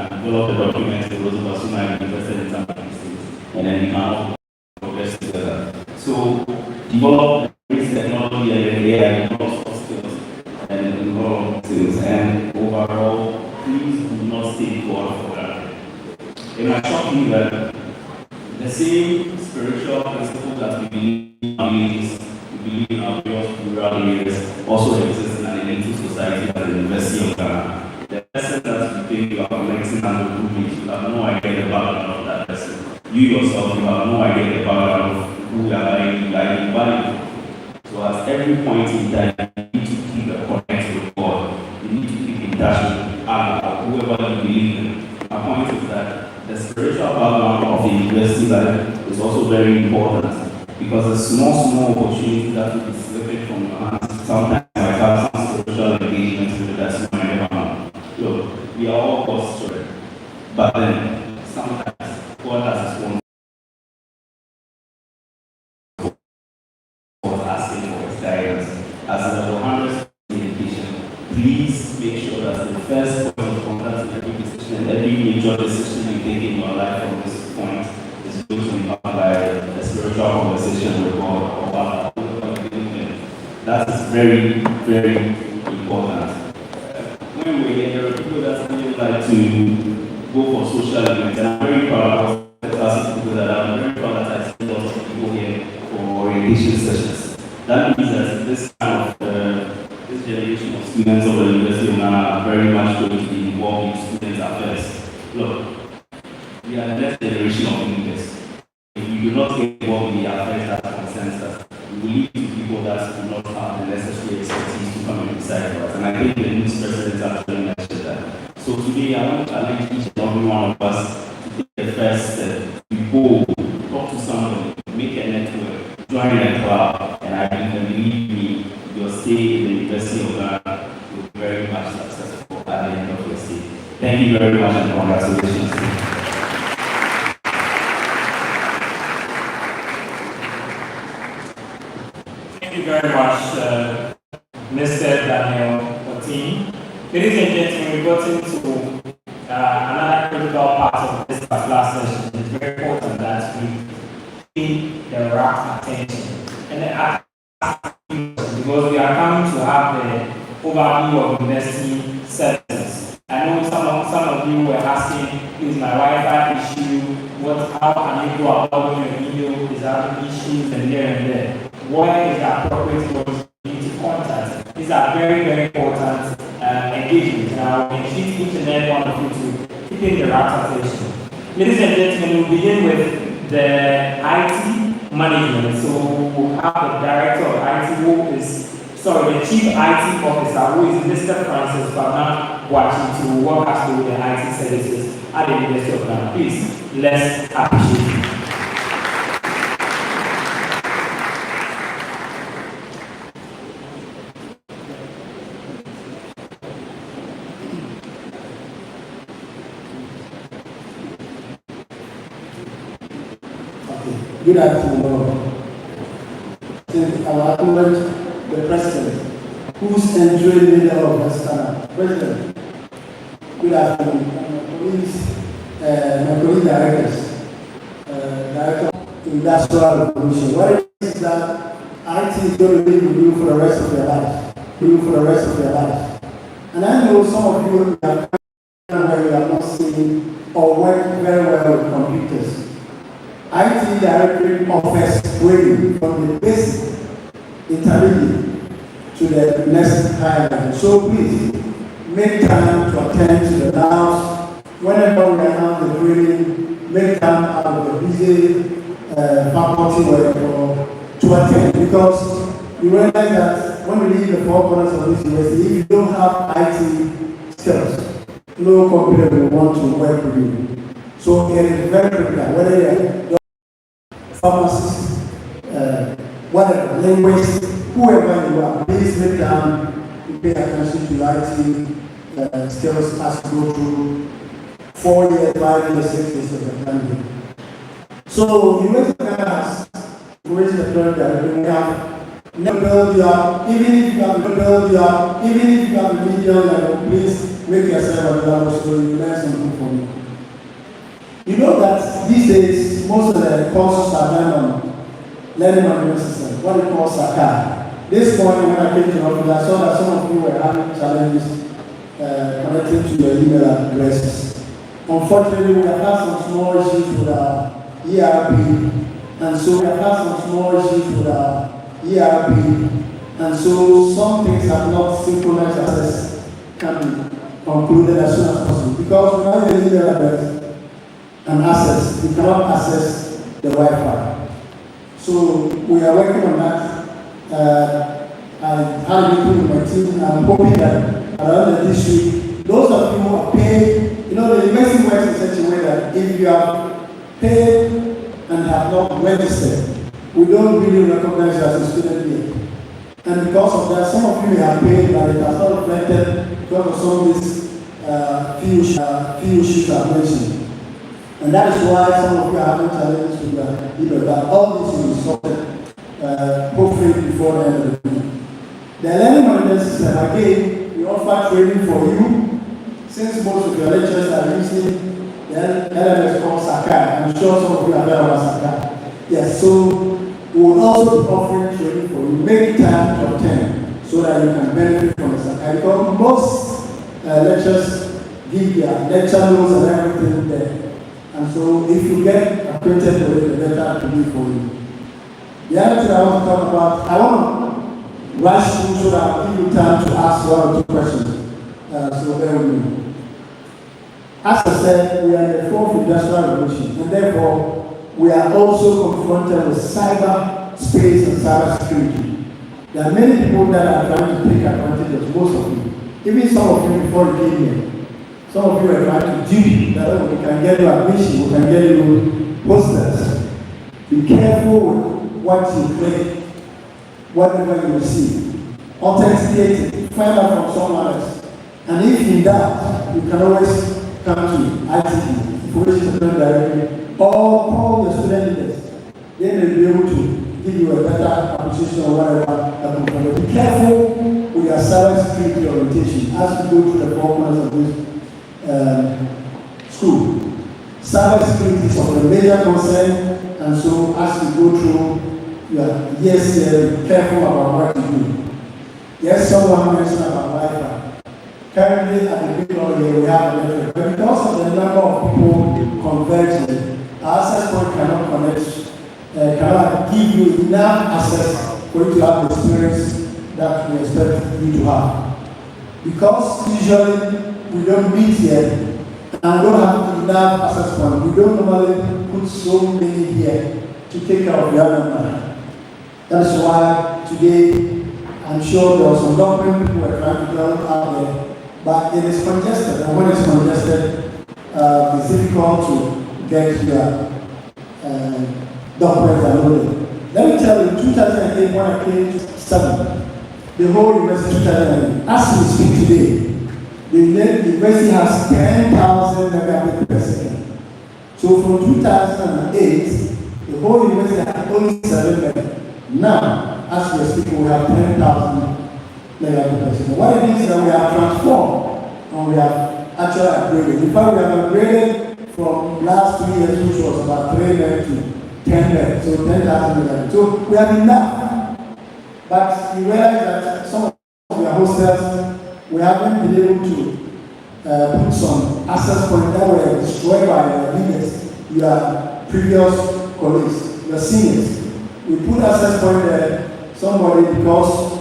can develop the documents for those of us who might be interested in some of these things, and then we can all progress together. So, develop this technology and AI, develop soft skills, and develop skills. And overall, please do not take God for granted. It might shock you that the same spiritual principle that we believe in our villages, we believe in our various rural areas, also exists in an elite society at the University of Ghana. The person that you think you are connecting and recruiting, you have no idea the background of that person. You yourself, you have no idea the background of who you are adding value. So at every point in time, you need to keep a connection with God. You need to keep in touch with Allah or whoever you believe in. My point is that the spiritual spiritual background of the university life is also very important because the small opportunity that will be slipping from your hands sometimes might have some social engagement with it that you might never know. Look, we are all God's children, but then sometimes God has his own for asking for his guidance. As a level 100 education, please make sure that the first point of contact in every decision, every major decision you take in your life from this point is going to be done by a spiritual conversation with God or God. That is very, very important. When we're here, there are people that really like to go for social events, and I'm very proud of people that I'm very proud that I see lots of people here for orientation sessions. That means that this kind of this generation of students of the University of Ghana are very much going to be involved in students' affairs. Look, we are the next generation of leaders. If we do not get involved in the affairs that concerns us, we will lead to people that do not have the necessary expertise to come and decide for us. And I think the new president actually mentioned that. So today I want to challenge each and every one of us to take the first step. We go, talk to somebody, make a network, join a club, and I believe me, your stay in the University of Ghana will be very much successful at the end of your stay. Thank you very much and congratulations. Thank you very much, Mr. Daniel Otini. Ladies and gentlemen, we got into another critical part of this particular session. It's very important that we pay the right attention. And because we are coming to have the overview of university services. I know some of you were asking, is my Wi-Fi issue? How can you go about when your email is having issues and here and there? Where is the appropriate community contact? These are very, very important engagement. And I will engage each and every one of you to keep in the right attention. Ladies and gentlemen, we'll begin with the IT management. So we'll have the director of IT the chief IT officer, who is Mr. Francis Bana Wachi, to walk us through the IT services at the University of Ghana. Please, let's appreciate it. Good afternoon. I will acknowledge the President, who's entering the middle of Western. President, good afternoon. My colleague directors, Director of Industrial Revolution. What it is that IT is going to be with you for the rest of your life. And I know some of you are where you are not seeing or work very well with computers. IT directory offers training from the basic, intermediate to the next higher level. So please make time to attend to the labs. Whenever we announce the training, make time out of the busy faculty work to attend, because you realize that when we leave the four corners of this university, if you don't have IT skills, no computer will want to work with you. So it is very critical, whether you're pharmacists, whatever, linguists, whoever you are, please make time to pay attention to IT skills as you go through 4 years, 5 years, 6 years of the country. So, University of Ghana has raised the point that we have never build you up, even if you have a medium level, please make yourself available so you learn something from it. You know that these days, most of the courses are done on learning management system, what we call SACA. This morning when I came to the office, I saw that some of you were having challenges connecting to your email addresses. Unfortunately, we have had some small issues with our ERP, and so some things have not synchronized access can be concluded as soon as possible. Because without the email address and access, you cannot access the Wi-Fi. So we are working on that. I had a meeting with my team, and I'm hoping that around this week, those of you who are paid, the university works in such a way that if you have paid and have not registered, we don't really recognize you as a student here. And because of that, some of you may have paid, but it has not reflected because of some of these few issues I've mentioned. And that is why some of you are having challenges with that. But all this will be sorted, hopefully before the end of the week. The learning management system, again, we offer training for you. Since most of your lecturers are using the LMS called Sakai, I'm sure some of you have heard about Sakai. Yes, so we will also be offering training for you. Make time to attend so that you can benefit from the Sakai. Because most lecturers give their lecture notes and everything there. And so if you get acquainted with it, the better to be for you. The other thing I want to talk about, I want to rush through so that I'll give you time to ask one or two questions. So bear with me. As I said, we are in the fourth industrial revolution, and therefore we are also confronted with cyber space and cyber security. There are many people that are trying to take advantage of most of you. Even some of you before you came here. Some of you are trying to do that we can get you admission, we can get you posters. Be careful with what you click, whatever you receive. Authenticate it, find out from someone else. And if in doubt, you can always come to ITD, Information Technology Directory, or call your student leaders. They may be able to give you a better appreciation or whatever. Be careful with your cyber security orientation as you go through the 4 months of this school. Cyber security is of a major concern, and so as you go through your years here, be careful about what you do. Yes, someone mentioned about Wi-Fi. Currently, at the big law here, we have a network, but because of the number of people converging, our access point cannot connect, cannot give you enough access for you to have the experience that we expect you to have. Because usually we don't meet here and don't have enough access point. We don't normally put so many here to take care of the other man. That is why today I'm sure there are some documents people are trying to go out there, but it is congested, and when it's congested, it's difficult to get your documents downloaded. Let me tell you, 2008 when I came to study, the whole university 2008, as we speak today, the university has 10,000 megabits per second. So from 2008, the whole university had only 7 megabits. Now, as we are speaking, we have 10,000 megabits per second. What it means is that we have transformed and we have actually upgraded. In fact, we have upgraded from last 2 years, which was about 3 meg to 10 meg, so 10,000 megabits. So we have enough. But you realize that some of your hostels, we haven't been able to put some access points that were destroyed by your leaders, your previous colleagues, your seniors. We put access point there, somebody, because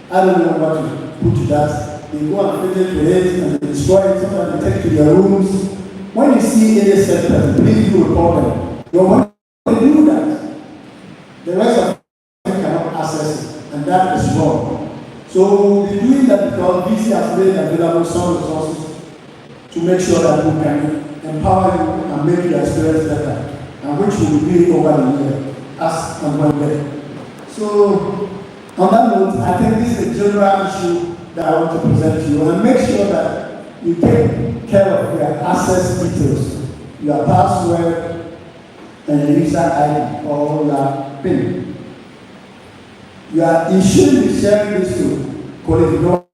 I don't know what to put to that. They go and fit it with it and they destroy it, sometimes they take to their rooms. When you see any setback, please do report them. You want to do that. The rest of them cannot access it, and that is wrong. So we're doing that because VC has made available some resources to make sure that we can empower you and make your experience better, and which we will be doing over the year as and when there. So on that note, I think this is a general issue that I want to present to you, and make sure that you take care of your access details, your password, and your user ID or your PIN. You shouldn't be sharing this to political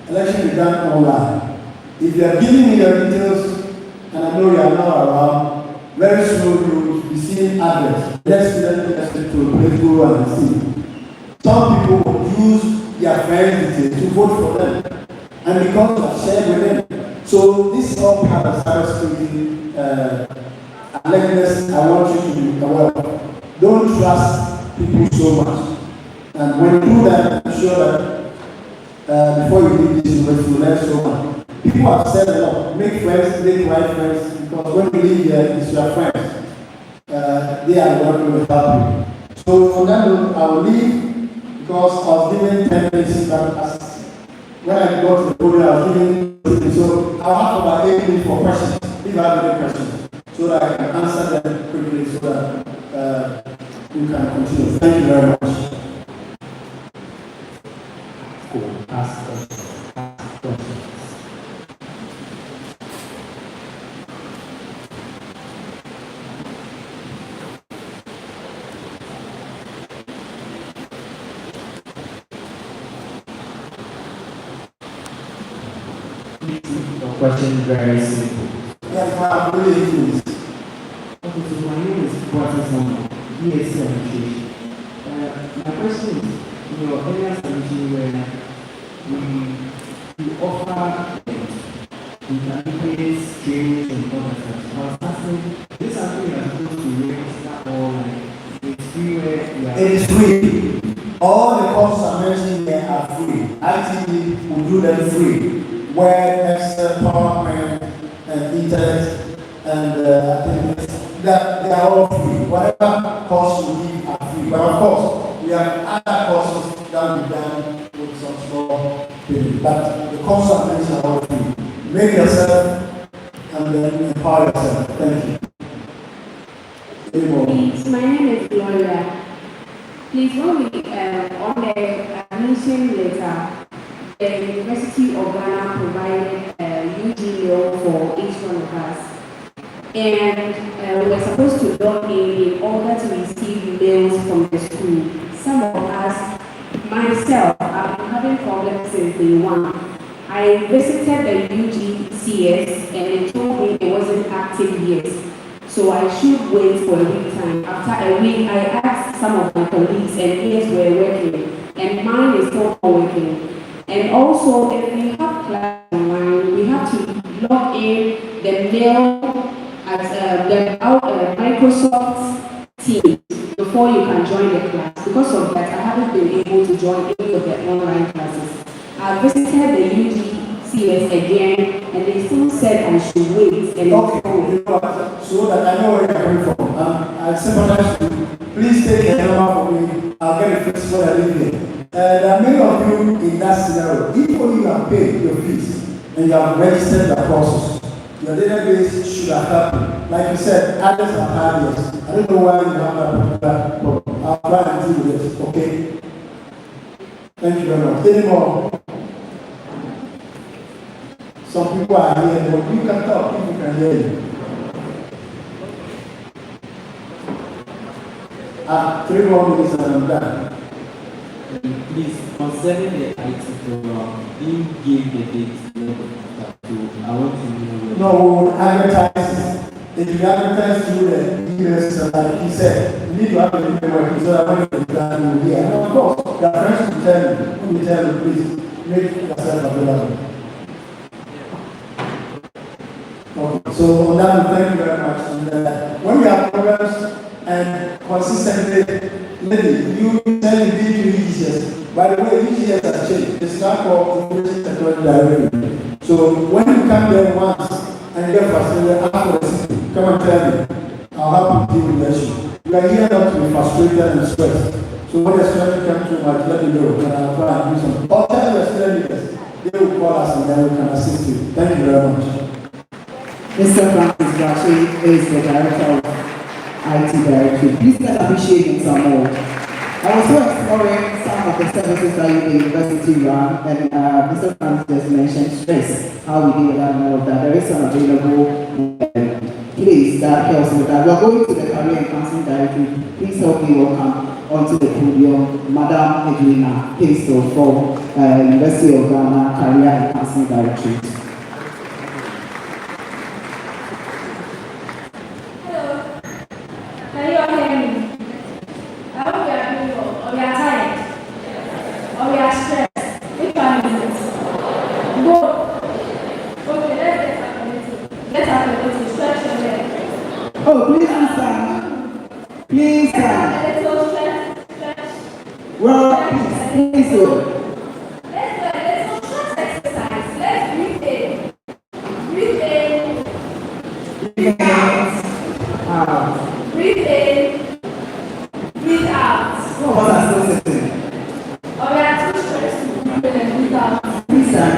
election is done online. If you are giving me your details and I know you are not around, very soon you will be seeing address. Let's to political and see. Some people will use their friends' details to vote for them, and because you have shared with them. So this is all part of cybersecurity alertness. I want you to be aware of. Don't trust people so much. And when you do that, I'm sure that before you leave this university, you learn so much. People have said a lot. Make friends, make right friends, because when you leave here, it's your friends. They are the ones who will help you. So on that note, I will leave because I was given 10 minutes as when I got to the podium, I was given, so I'll have about 8 minutes for questions, if I have any questions. so that I can answer them quickly so that we can continue. Thank you very much. Cool. Ask questions. Ask questions. Your question is very simple. Yes, ma'am, please. Okay, so my name is Professor ESC Administration. My question is, in your earlier submission where you offer intermediate trainings and other stuff, I was asking, this is something you are supposed to register or like it's free where you are... It is free. All the courses I mentioned here are free. ITV will do them free. Word, Excel, PowerPoint, and Internet, and I think that they are all free. Whatever course we give are free. But of course, we have other courses that will be done with some small payment. But the courses I mentioned are all free. Make yourself and then empower yourself. Thank you. Anymore? Please, my name is Gloria. Please, when we on the admission letter, the University of Ghana provided a UG loan for each one of us. And we were supposed to log in order to receive mails from the school. Some of us, myself, I've been having problems since day one. I visited the UGCS and they told me it wasn't active yet. So I should wait for a week time. After a week, I asked some of my colleagues and yes, we're working. And mine is still not working. And also, if we have class online, we have to log in the mail at the Microsoft Teams before you can join the class. Because of that, I haven't been able to join any of the online classes. I visited the UGCS again, and they still said I should wait. And okay, so that I know where you're coming from. I sympathize with you. Please take a number for me. I'll get it fixed when I leave here. There are many of you in that scenario. If only you have paid your fees and you have registered the courses, your database should have happened. Like you said, others have had yours. I don't know why you have that problem. I'll try and deal with it, okay? Thank you very much. Any more? Some people are here, but you can talk, people can hear you. 3 more minutes and I'm done. Please, concerning the IT program, you give the date to, I want to know. No, we will advertise it. If you advertise through the emails, like he said, you need to have a email working so that when it's done, you will be here. And of course, your friends will tell you, who will tell you, please, make yourself available. Okay, so on that, thank you very much. And when you have programs and consistently, maybe you tell me UGS. By the way, UGS has changed. It's now called Information Technology Directory. So when you come there once and get frustrated, ask for the system. Come and tell me. I'll help you deal with the issue. You are here not to be frustrated and stressed. So when the student comes to my let me know and I'll try and do something. Or tell your student leaders. They will call us and then we can assist you. Thank you very much. Mr. Francis Gashi is the Director of IT Directory. Please let's appreciate him some more. I was also exploring some of the services that the university run, and Mr. Francis just mentioned stress, how we deal with that and all of that. There is some available place that helps with that. We are going to the Career and Counseling Directory. Please help me welcome onto the podium Madam Edwina Pistol from University of Ghana Career and Counseling Directory. Oh, please stand. Please stand. Well, please do. Let's exercise. Let's breathe in. Breathe in. Breathe out. Breathe in. Breathe out. What are those things? Oh, we are too stressed to breathe in and breathe out. Please stand.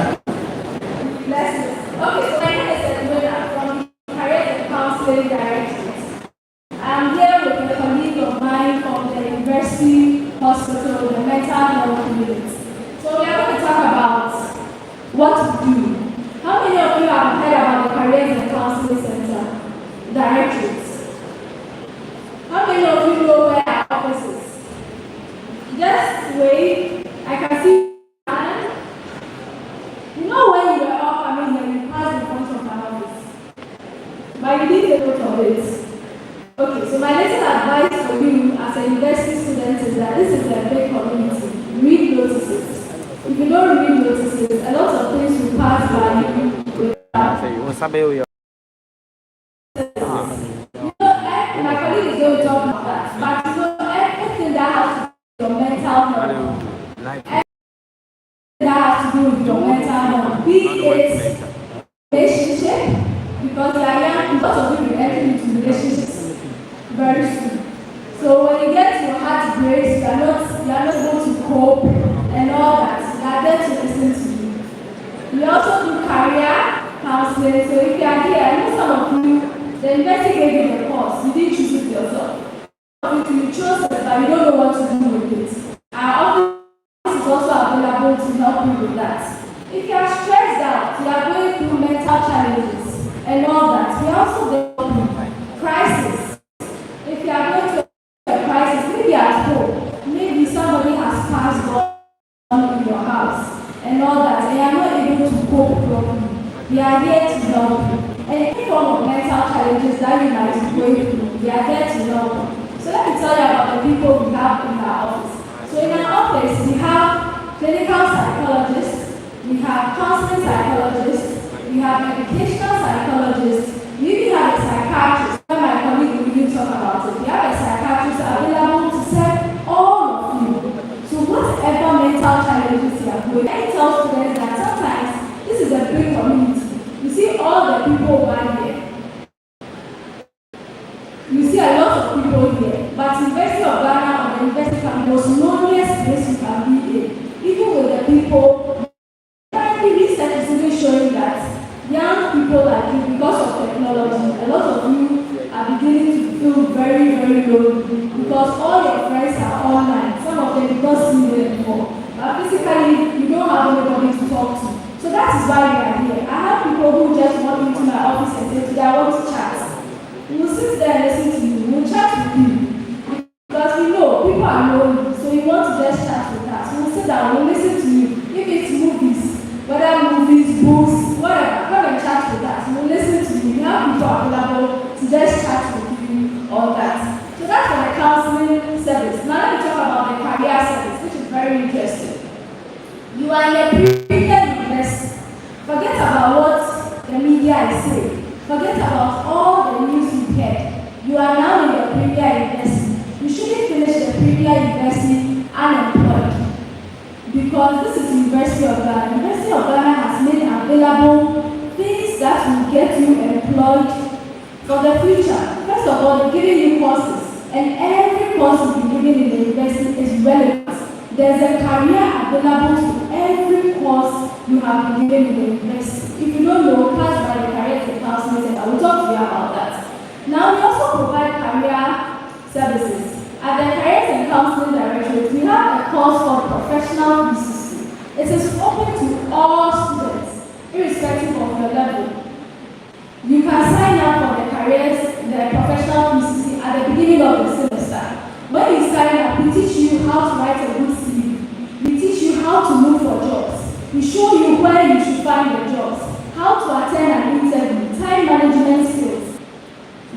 Okay, so my name is Edwina from the Career and Counseling Directory. the university hospital, the mental health unit. So we are going to talk about what to do. How many of you have heard about the Careers and Counseling Center directories? How many of you know where our office is? Just wait. I can see. You know when you were all coming here, you passed in front of my office. But you didn't take note of it. Okay, so my little advice for you as a university student is that this is a big community. Read notices. If you don't read notices, a lot of things will pass by you without. My colleague is going to talk about that. But you know, everything that has to do with your mental health, everything that has to do with your mental health, be it relationship, because you are young, because of you entering into relationships very soon. So when you get to your heart grace, you are not going to cope and all that. You are there to listen to you. We also do career counseling. So if you are here, I know some of you, the university gave you the course. You didn't choose it yourself. You chose it, but you don't know what to do with it. Our office is also available to help you with that. If you are stressed out, you are going through mental challenges and all that, we also develop crisis. If you are going through a crisis, maybe at home, maybe somebody has passed on in your house and all that, and you are not able to cope properly. We are here to help you. And any form of mental challenges that you might be going through, we are there to help you. So let me tell you about the people we have in our office. So in our office, we have clinical psychologists, we have counseling psychologists, we have educational psychologists, we even have a psychiatrist. My colleague will even talk about it. We have a psychiatrist available to serve all of you. So whatever mental challenges you are going, I tell students that sometimes this is a big community. You see all the people over here. You see a lot of people here. But University of Ghana or the University campus, loneliest place you can be in. Even with the people, currently research is even showing that young people like you, because of technology, a lot of you are beginning to feel very, very lonely because all your friends are online. Some of them don't see you anymore. But physically, you don't have anybody to talk to. So that is why we are here. I have people who just walk into my office and say, today I want to chat. We will sit there and listen to you. We will chat with you. Because we know people are lonely, so we want to just chat with us. We will sit down, we will listen to you. If it's movies, whether movies, books, whatever, come and chat with us. We will listen to you. We have people available to just chat with you, all that. So that's for the counseling service. Now let me talk about the career service, which is very interesting. You are in a privileged university. Forget about what the media is saying. Forget about all the news you've heard. You are now in the premier university. You shouldn't finish the premier university unemployed. Because this is the University of Ghana. University of Ghana has made available things that will get you employed for the future. First of all, they're giving you courses. And every course you've been given in the university is relevant. There's a career available to every course you have been given in the university. If you don't know, class by the Careers and Counseling Center, I will talk to you about that. Now, we also provide career services. At the Careers and Counseling Directorate, we have a course called Professional PCC. It is open to all students, irrespective of your level. You can sign up for the Professional PCC at the beginning of the semester. When you sign up, we teach you how to write a good CV. We teach you how to look for jobs. We show you where you should find the jobs, how to attend an interview, time management skills,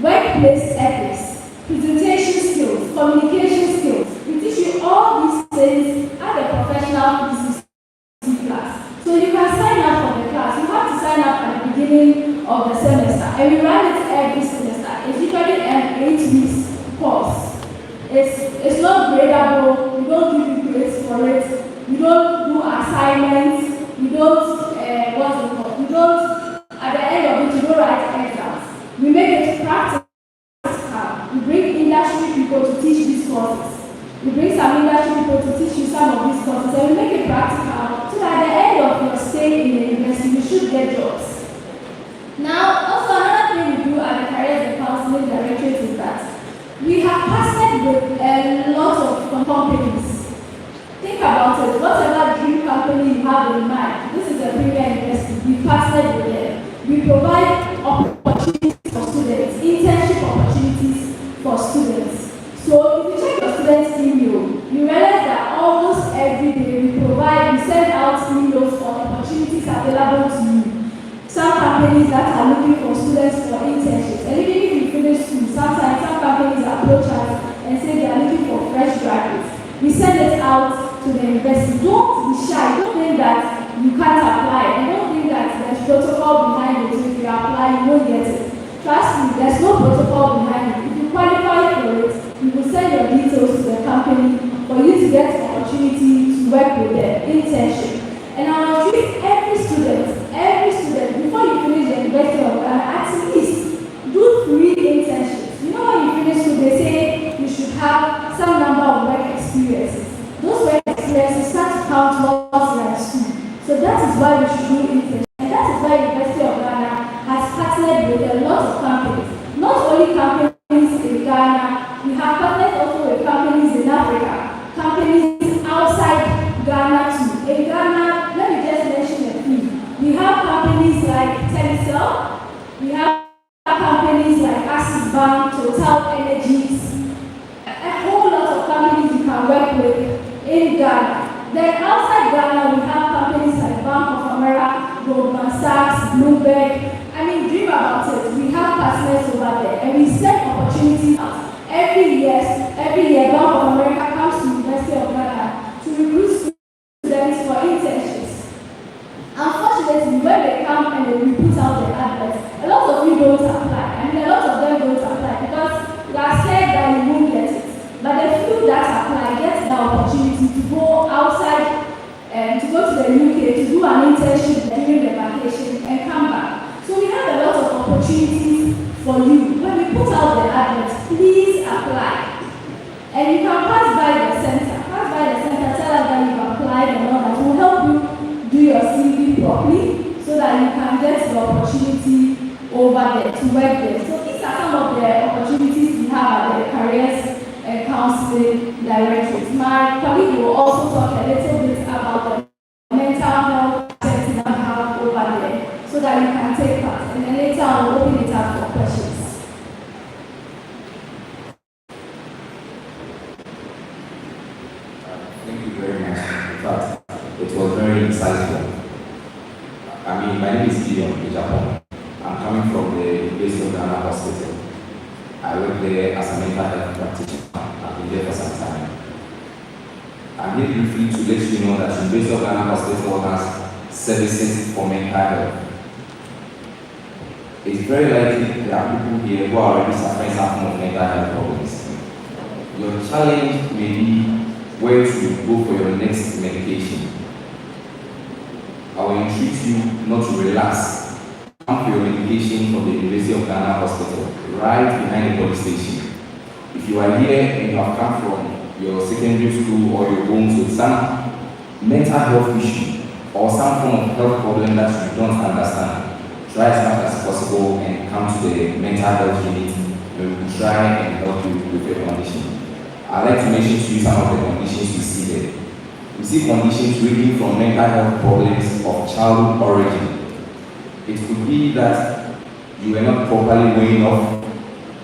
workplace ethics, presentation skills, communication skills. We teach you all these things at the Professional PCC class. So you can sign up for the class. You have to sign up at the beginning of the semester. And we run it every semester. It's usually an 8 weeks course. It's not gradable. We don't give you grades for it. We don't do assignments. We don't, at the end of it, you don't write exams. We make it practical. We bring industry people to teach these courses. We bring some industry people to teach you some of these courses. And we make it practical so that at the end of your stay in the university, you should get jobs. Now, also another thing we do at the Careers and Counseling Directorate is that we have partnered partnered with a lot of companies. Think about it. Whatever dream company you have in mind, this is a premier university. We partnered with them. We provide opportunities for students, internship opportunities for students. So if you check your students' email, you realize that almost every day we send out emails for opportunities available to you. Some companies that are looking for students for internships, and even if you finish school, sometimes some companies approach us and say they are looking for fresh graduates. We send it out to the university. Don't be shy. Don't think that you can't apply, and don't think that there's protocol behind it. So if you apply, you won't get it. Trust me, there's no protocol behind it. If you qualify for it, you will send your details to the company for you to get the opportunity to work with them, internship. And I will treat every student, before you finish the University of Ghana, at least do 3 internships. You know when you finish school, they say you should have some number of work experiences. Those work experiences start to count towards your school. So that is why we should do internships. And that is why the University of Ghana has partnered with a lot of companies. Not only companies in Ghana, we have partnered also with companies in Africa, companies outside Ghana too. In Ghana, let me just mention a few. We have companies like Telecel, we have companies like Access Bank, Total Energies, a whole lot of companies you can work with in Ghana. Then outside Ghana, we have companies like Bank of America, Goldman Sachs, Bloomberg. I mean, dream about it. We have partners over there, and we send opportunities out. Every year, Bank of America comes to the University of Ghana to recruit students for internships. Unfortunately, when they come and we put out the adverts, a lot of you don't apply. I mean, a lot of them don't apply because you are scared that you won't get it. But the few that apply get the opportunity to go outside and to go to the UK to do an internship during the vacation and come back. So we have a lot of opportunities for you. When we put out the adverts, please apply. And you can pass by the center. Pass by the center, tell us that you've applied and all that. We'll help you do your CV properly so that you can get the opportunity over there to work there. So these are some of the opportunities we have at the Careers and Counseling Directorate. My colleague will also talk a little bit about the mental health settings that we have over there so that you can take part. And then later I will open it up for questions. Thank you very much. In fact, it was very insightful. I mean, my name is Gideon in Japan. I'm coming from the University of Ghana Hospital. I work there as a mental health practitioner. I've been there for some time. I'm here briefly to let you know that the University of Ghana Hospital has services for mental health. It's very likely there are people here who are already suffering some of mental health problems. Your challenge may be where to go for your next medication. I will entreat you not to relax. Come for your medication from the University of Ghana Hospital, right behind the police station. If you are here and you have come from your secondary school or your homes with some mental health issue or some form of health problem that you don't understand, try as much as possible and come to the mental health unit where we will try and help you with your condition. I'd like to mention to you some of the conditions we see there. We see conditions ranging from mental health problems of childhood origin. It could be that you were not properly weighing off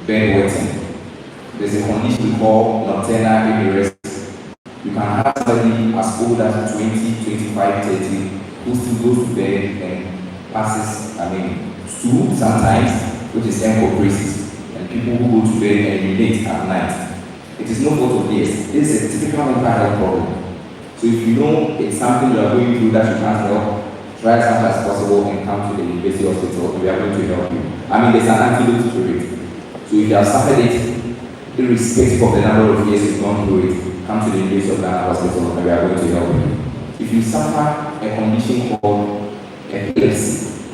bedwetting. There's a condition we call nocturnal epilepsy. You can have somebody as old as 20, 25, 30 who still goes to bed and passes, stool sometimes, which is encopresis, and people who go to bed and urinate at night. It is no fault of theirs. This is a typical mental health problem. So if you know it's something you are going through that you can't help, try as much as possible and come to the University Hospital and we are going to help you. There's an antidote to it. So if you have suffered it, irrespective of the number of years you've gone through it, come to the University of Ghana Hospital and we are going to help you. If you suffer a condition called epilepsy,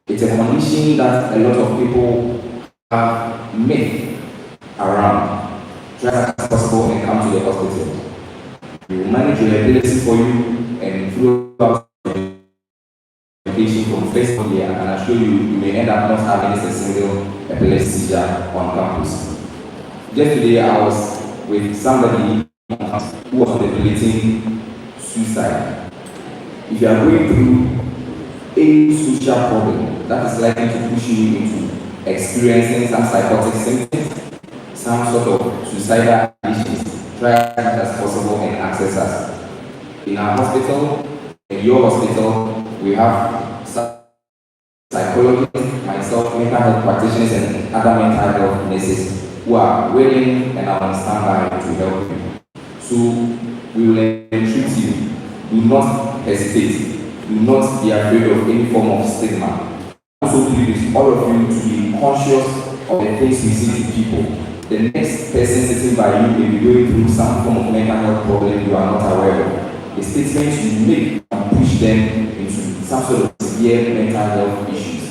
it's a condition that a lot of people have myth around. Try as much as possible and come to the hospital. We will manage your epilepsy for you and throughout the medication from first year, and I assure you, you may end up not having a single epilepsy seizure on campus. Just today, I was with somebody who was contemplating suicide. If you are going through any social problem that is likely to push you into experiencing some psychotic symptoms, some sort of suicidal issues, try as much as possible and access us. In our hospital, in your hospital, we have psychologists, myself, mental health practitioners, and other mental health nurses who are willing and are on standby to help you. So we will entreat you. Do not hesitate. Do not be afraid of any form of stigma. Also plead with all of you to be conscious of the things we say to people. The next person sitting by you may be going through some form of mental health problem you are not aware of. The statements you make can push them into some sort of severe mental health issues.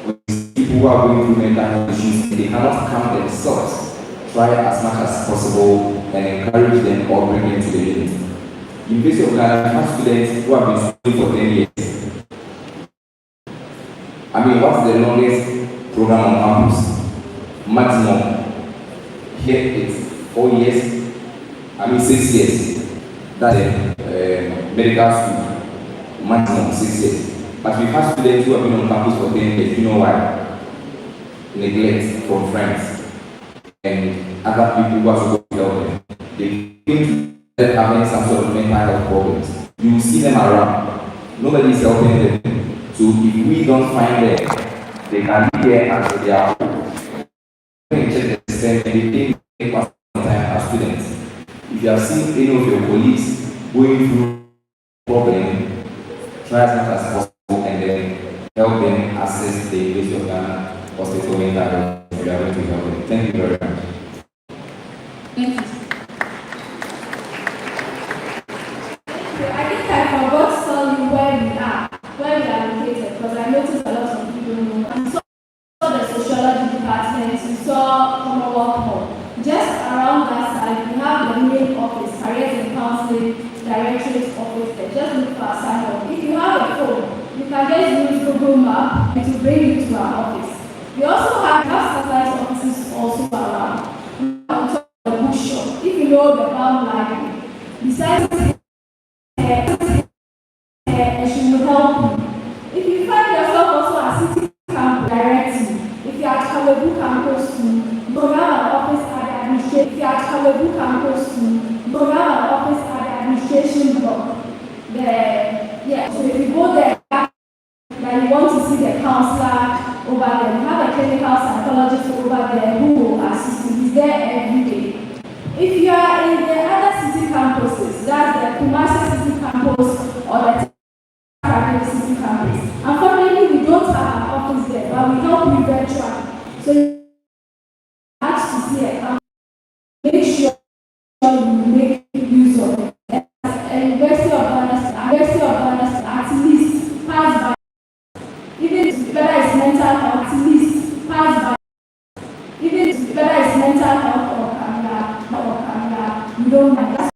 When people who are going through mental health issues, they cannot calm themselves. Try as much as possible and encourage them or bring them to the unit. University of Ghana has students who have been studying for 10 years. I mean, what's the longest program on campus? Maximum. Here it's 4 years. I mean 6 years. That's medical school. Maximum 6 years. But we have students who have been on campus for 10 years. You know why? Neglect from friends and other people who are supposed to help them. They think that having some sort of mental health problems. You will see them around. Nobody is helping them. So if we don't find them, they can be here until they are old. When you check the system, they take time as students. If you have seen any of your colleagues going through a problem, try as much as possible and then help them access the University of Ghana hospital mental health. We are going to help them. Thank you very much. Thank you. I think I forgot to tell you where we are located, because I noticed a lot of people know. I saw the sociology department, we saw Commonwealth Hall. Just around that side, we have the main office, careers and counseling, directorate office there. Just look for a sign. If you have a phone, you can just use Google Map and to bring you to our office. We also have satellite offices also around. On top of the bookshop, if you know the Balm Library. Besides and she will help you. If you find yourself also at City Camp directly, if you are at Kalebu Campus 2, you have an office at the administration. If you are at Kalebu Campus 2, you have an office at the administration block. So if you go there, and you want to see the counselor over there, you have a clinical psychologist over there who will assist you. He's there every day. If you are in the other city campuses, that's the Kumasi City Campus or the City Campus, unfortunately we don't have an office there, but we help you virtually. So you have to see a campus. Make sure you make use of it. And University of Ghana, at least pass by. Even whether it's mental health, at least pass by. Even whether it's mental health or career, you don't mind.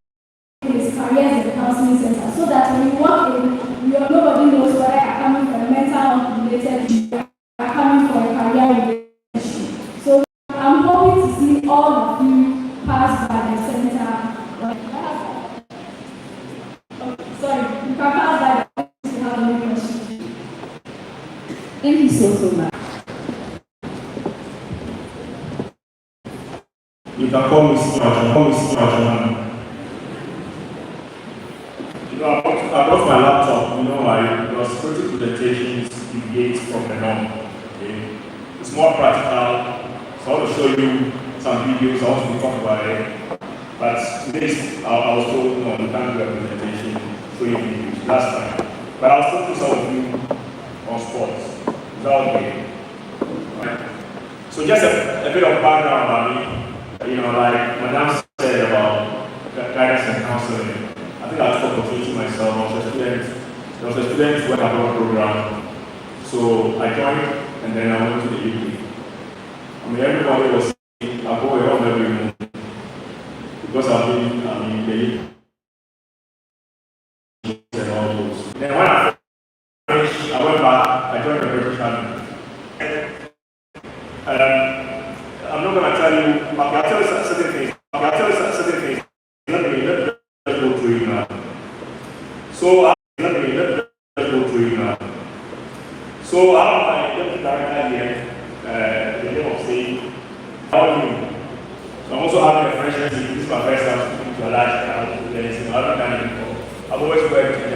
It's careers and counseling center, so that when you walk in, nobody knows whether you're coming for a mental health related issue, you're coming for a career related issue. So I'm hoping to see all of you pass by the center. Sorry, you can pass by the center if you have any questions. Thank you so much. You can call me Sima. You know, I brought my laptop, your security presentations deviate from the norm. Okay? It's more practical, so I want to show you some videos, I want to talk about it. But today, I was told, no, you can't do a presentation, show you videos. That's fine. But I'll talk to some of you on sports. Is that okay? Right. So just a bit of background about me. Like Madame said about guidance and counseling. I think I took opportunity myself. I was a student who went abroad program. So I joined and then I went to the UK. Everybody was saying, I'll go around every month. Because I've been in the UK and all those. Then when I finished, I went back, I joined the British Army. I'm not going to tell you, I'll tell you certain things So I have my deputy director here, the name of saying, how do you? So I'm also having a fresh recipe. This is my first time speaking to a large crowd. There is no other kind of I've always worked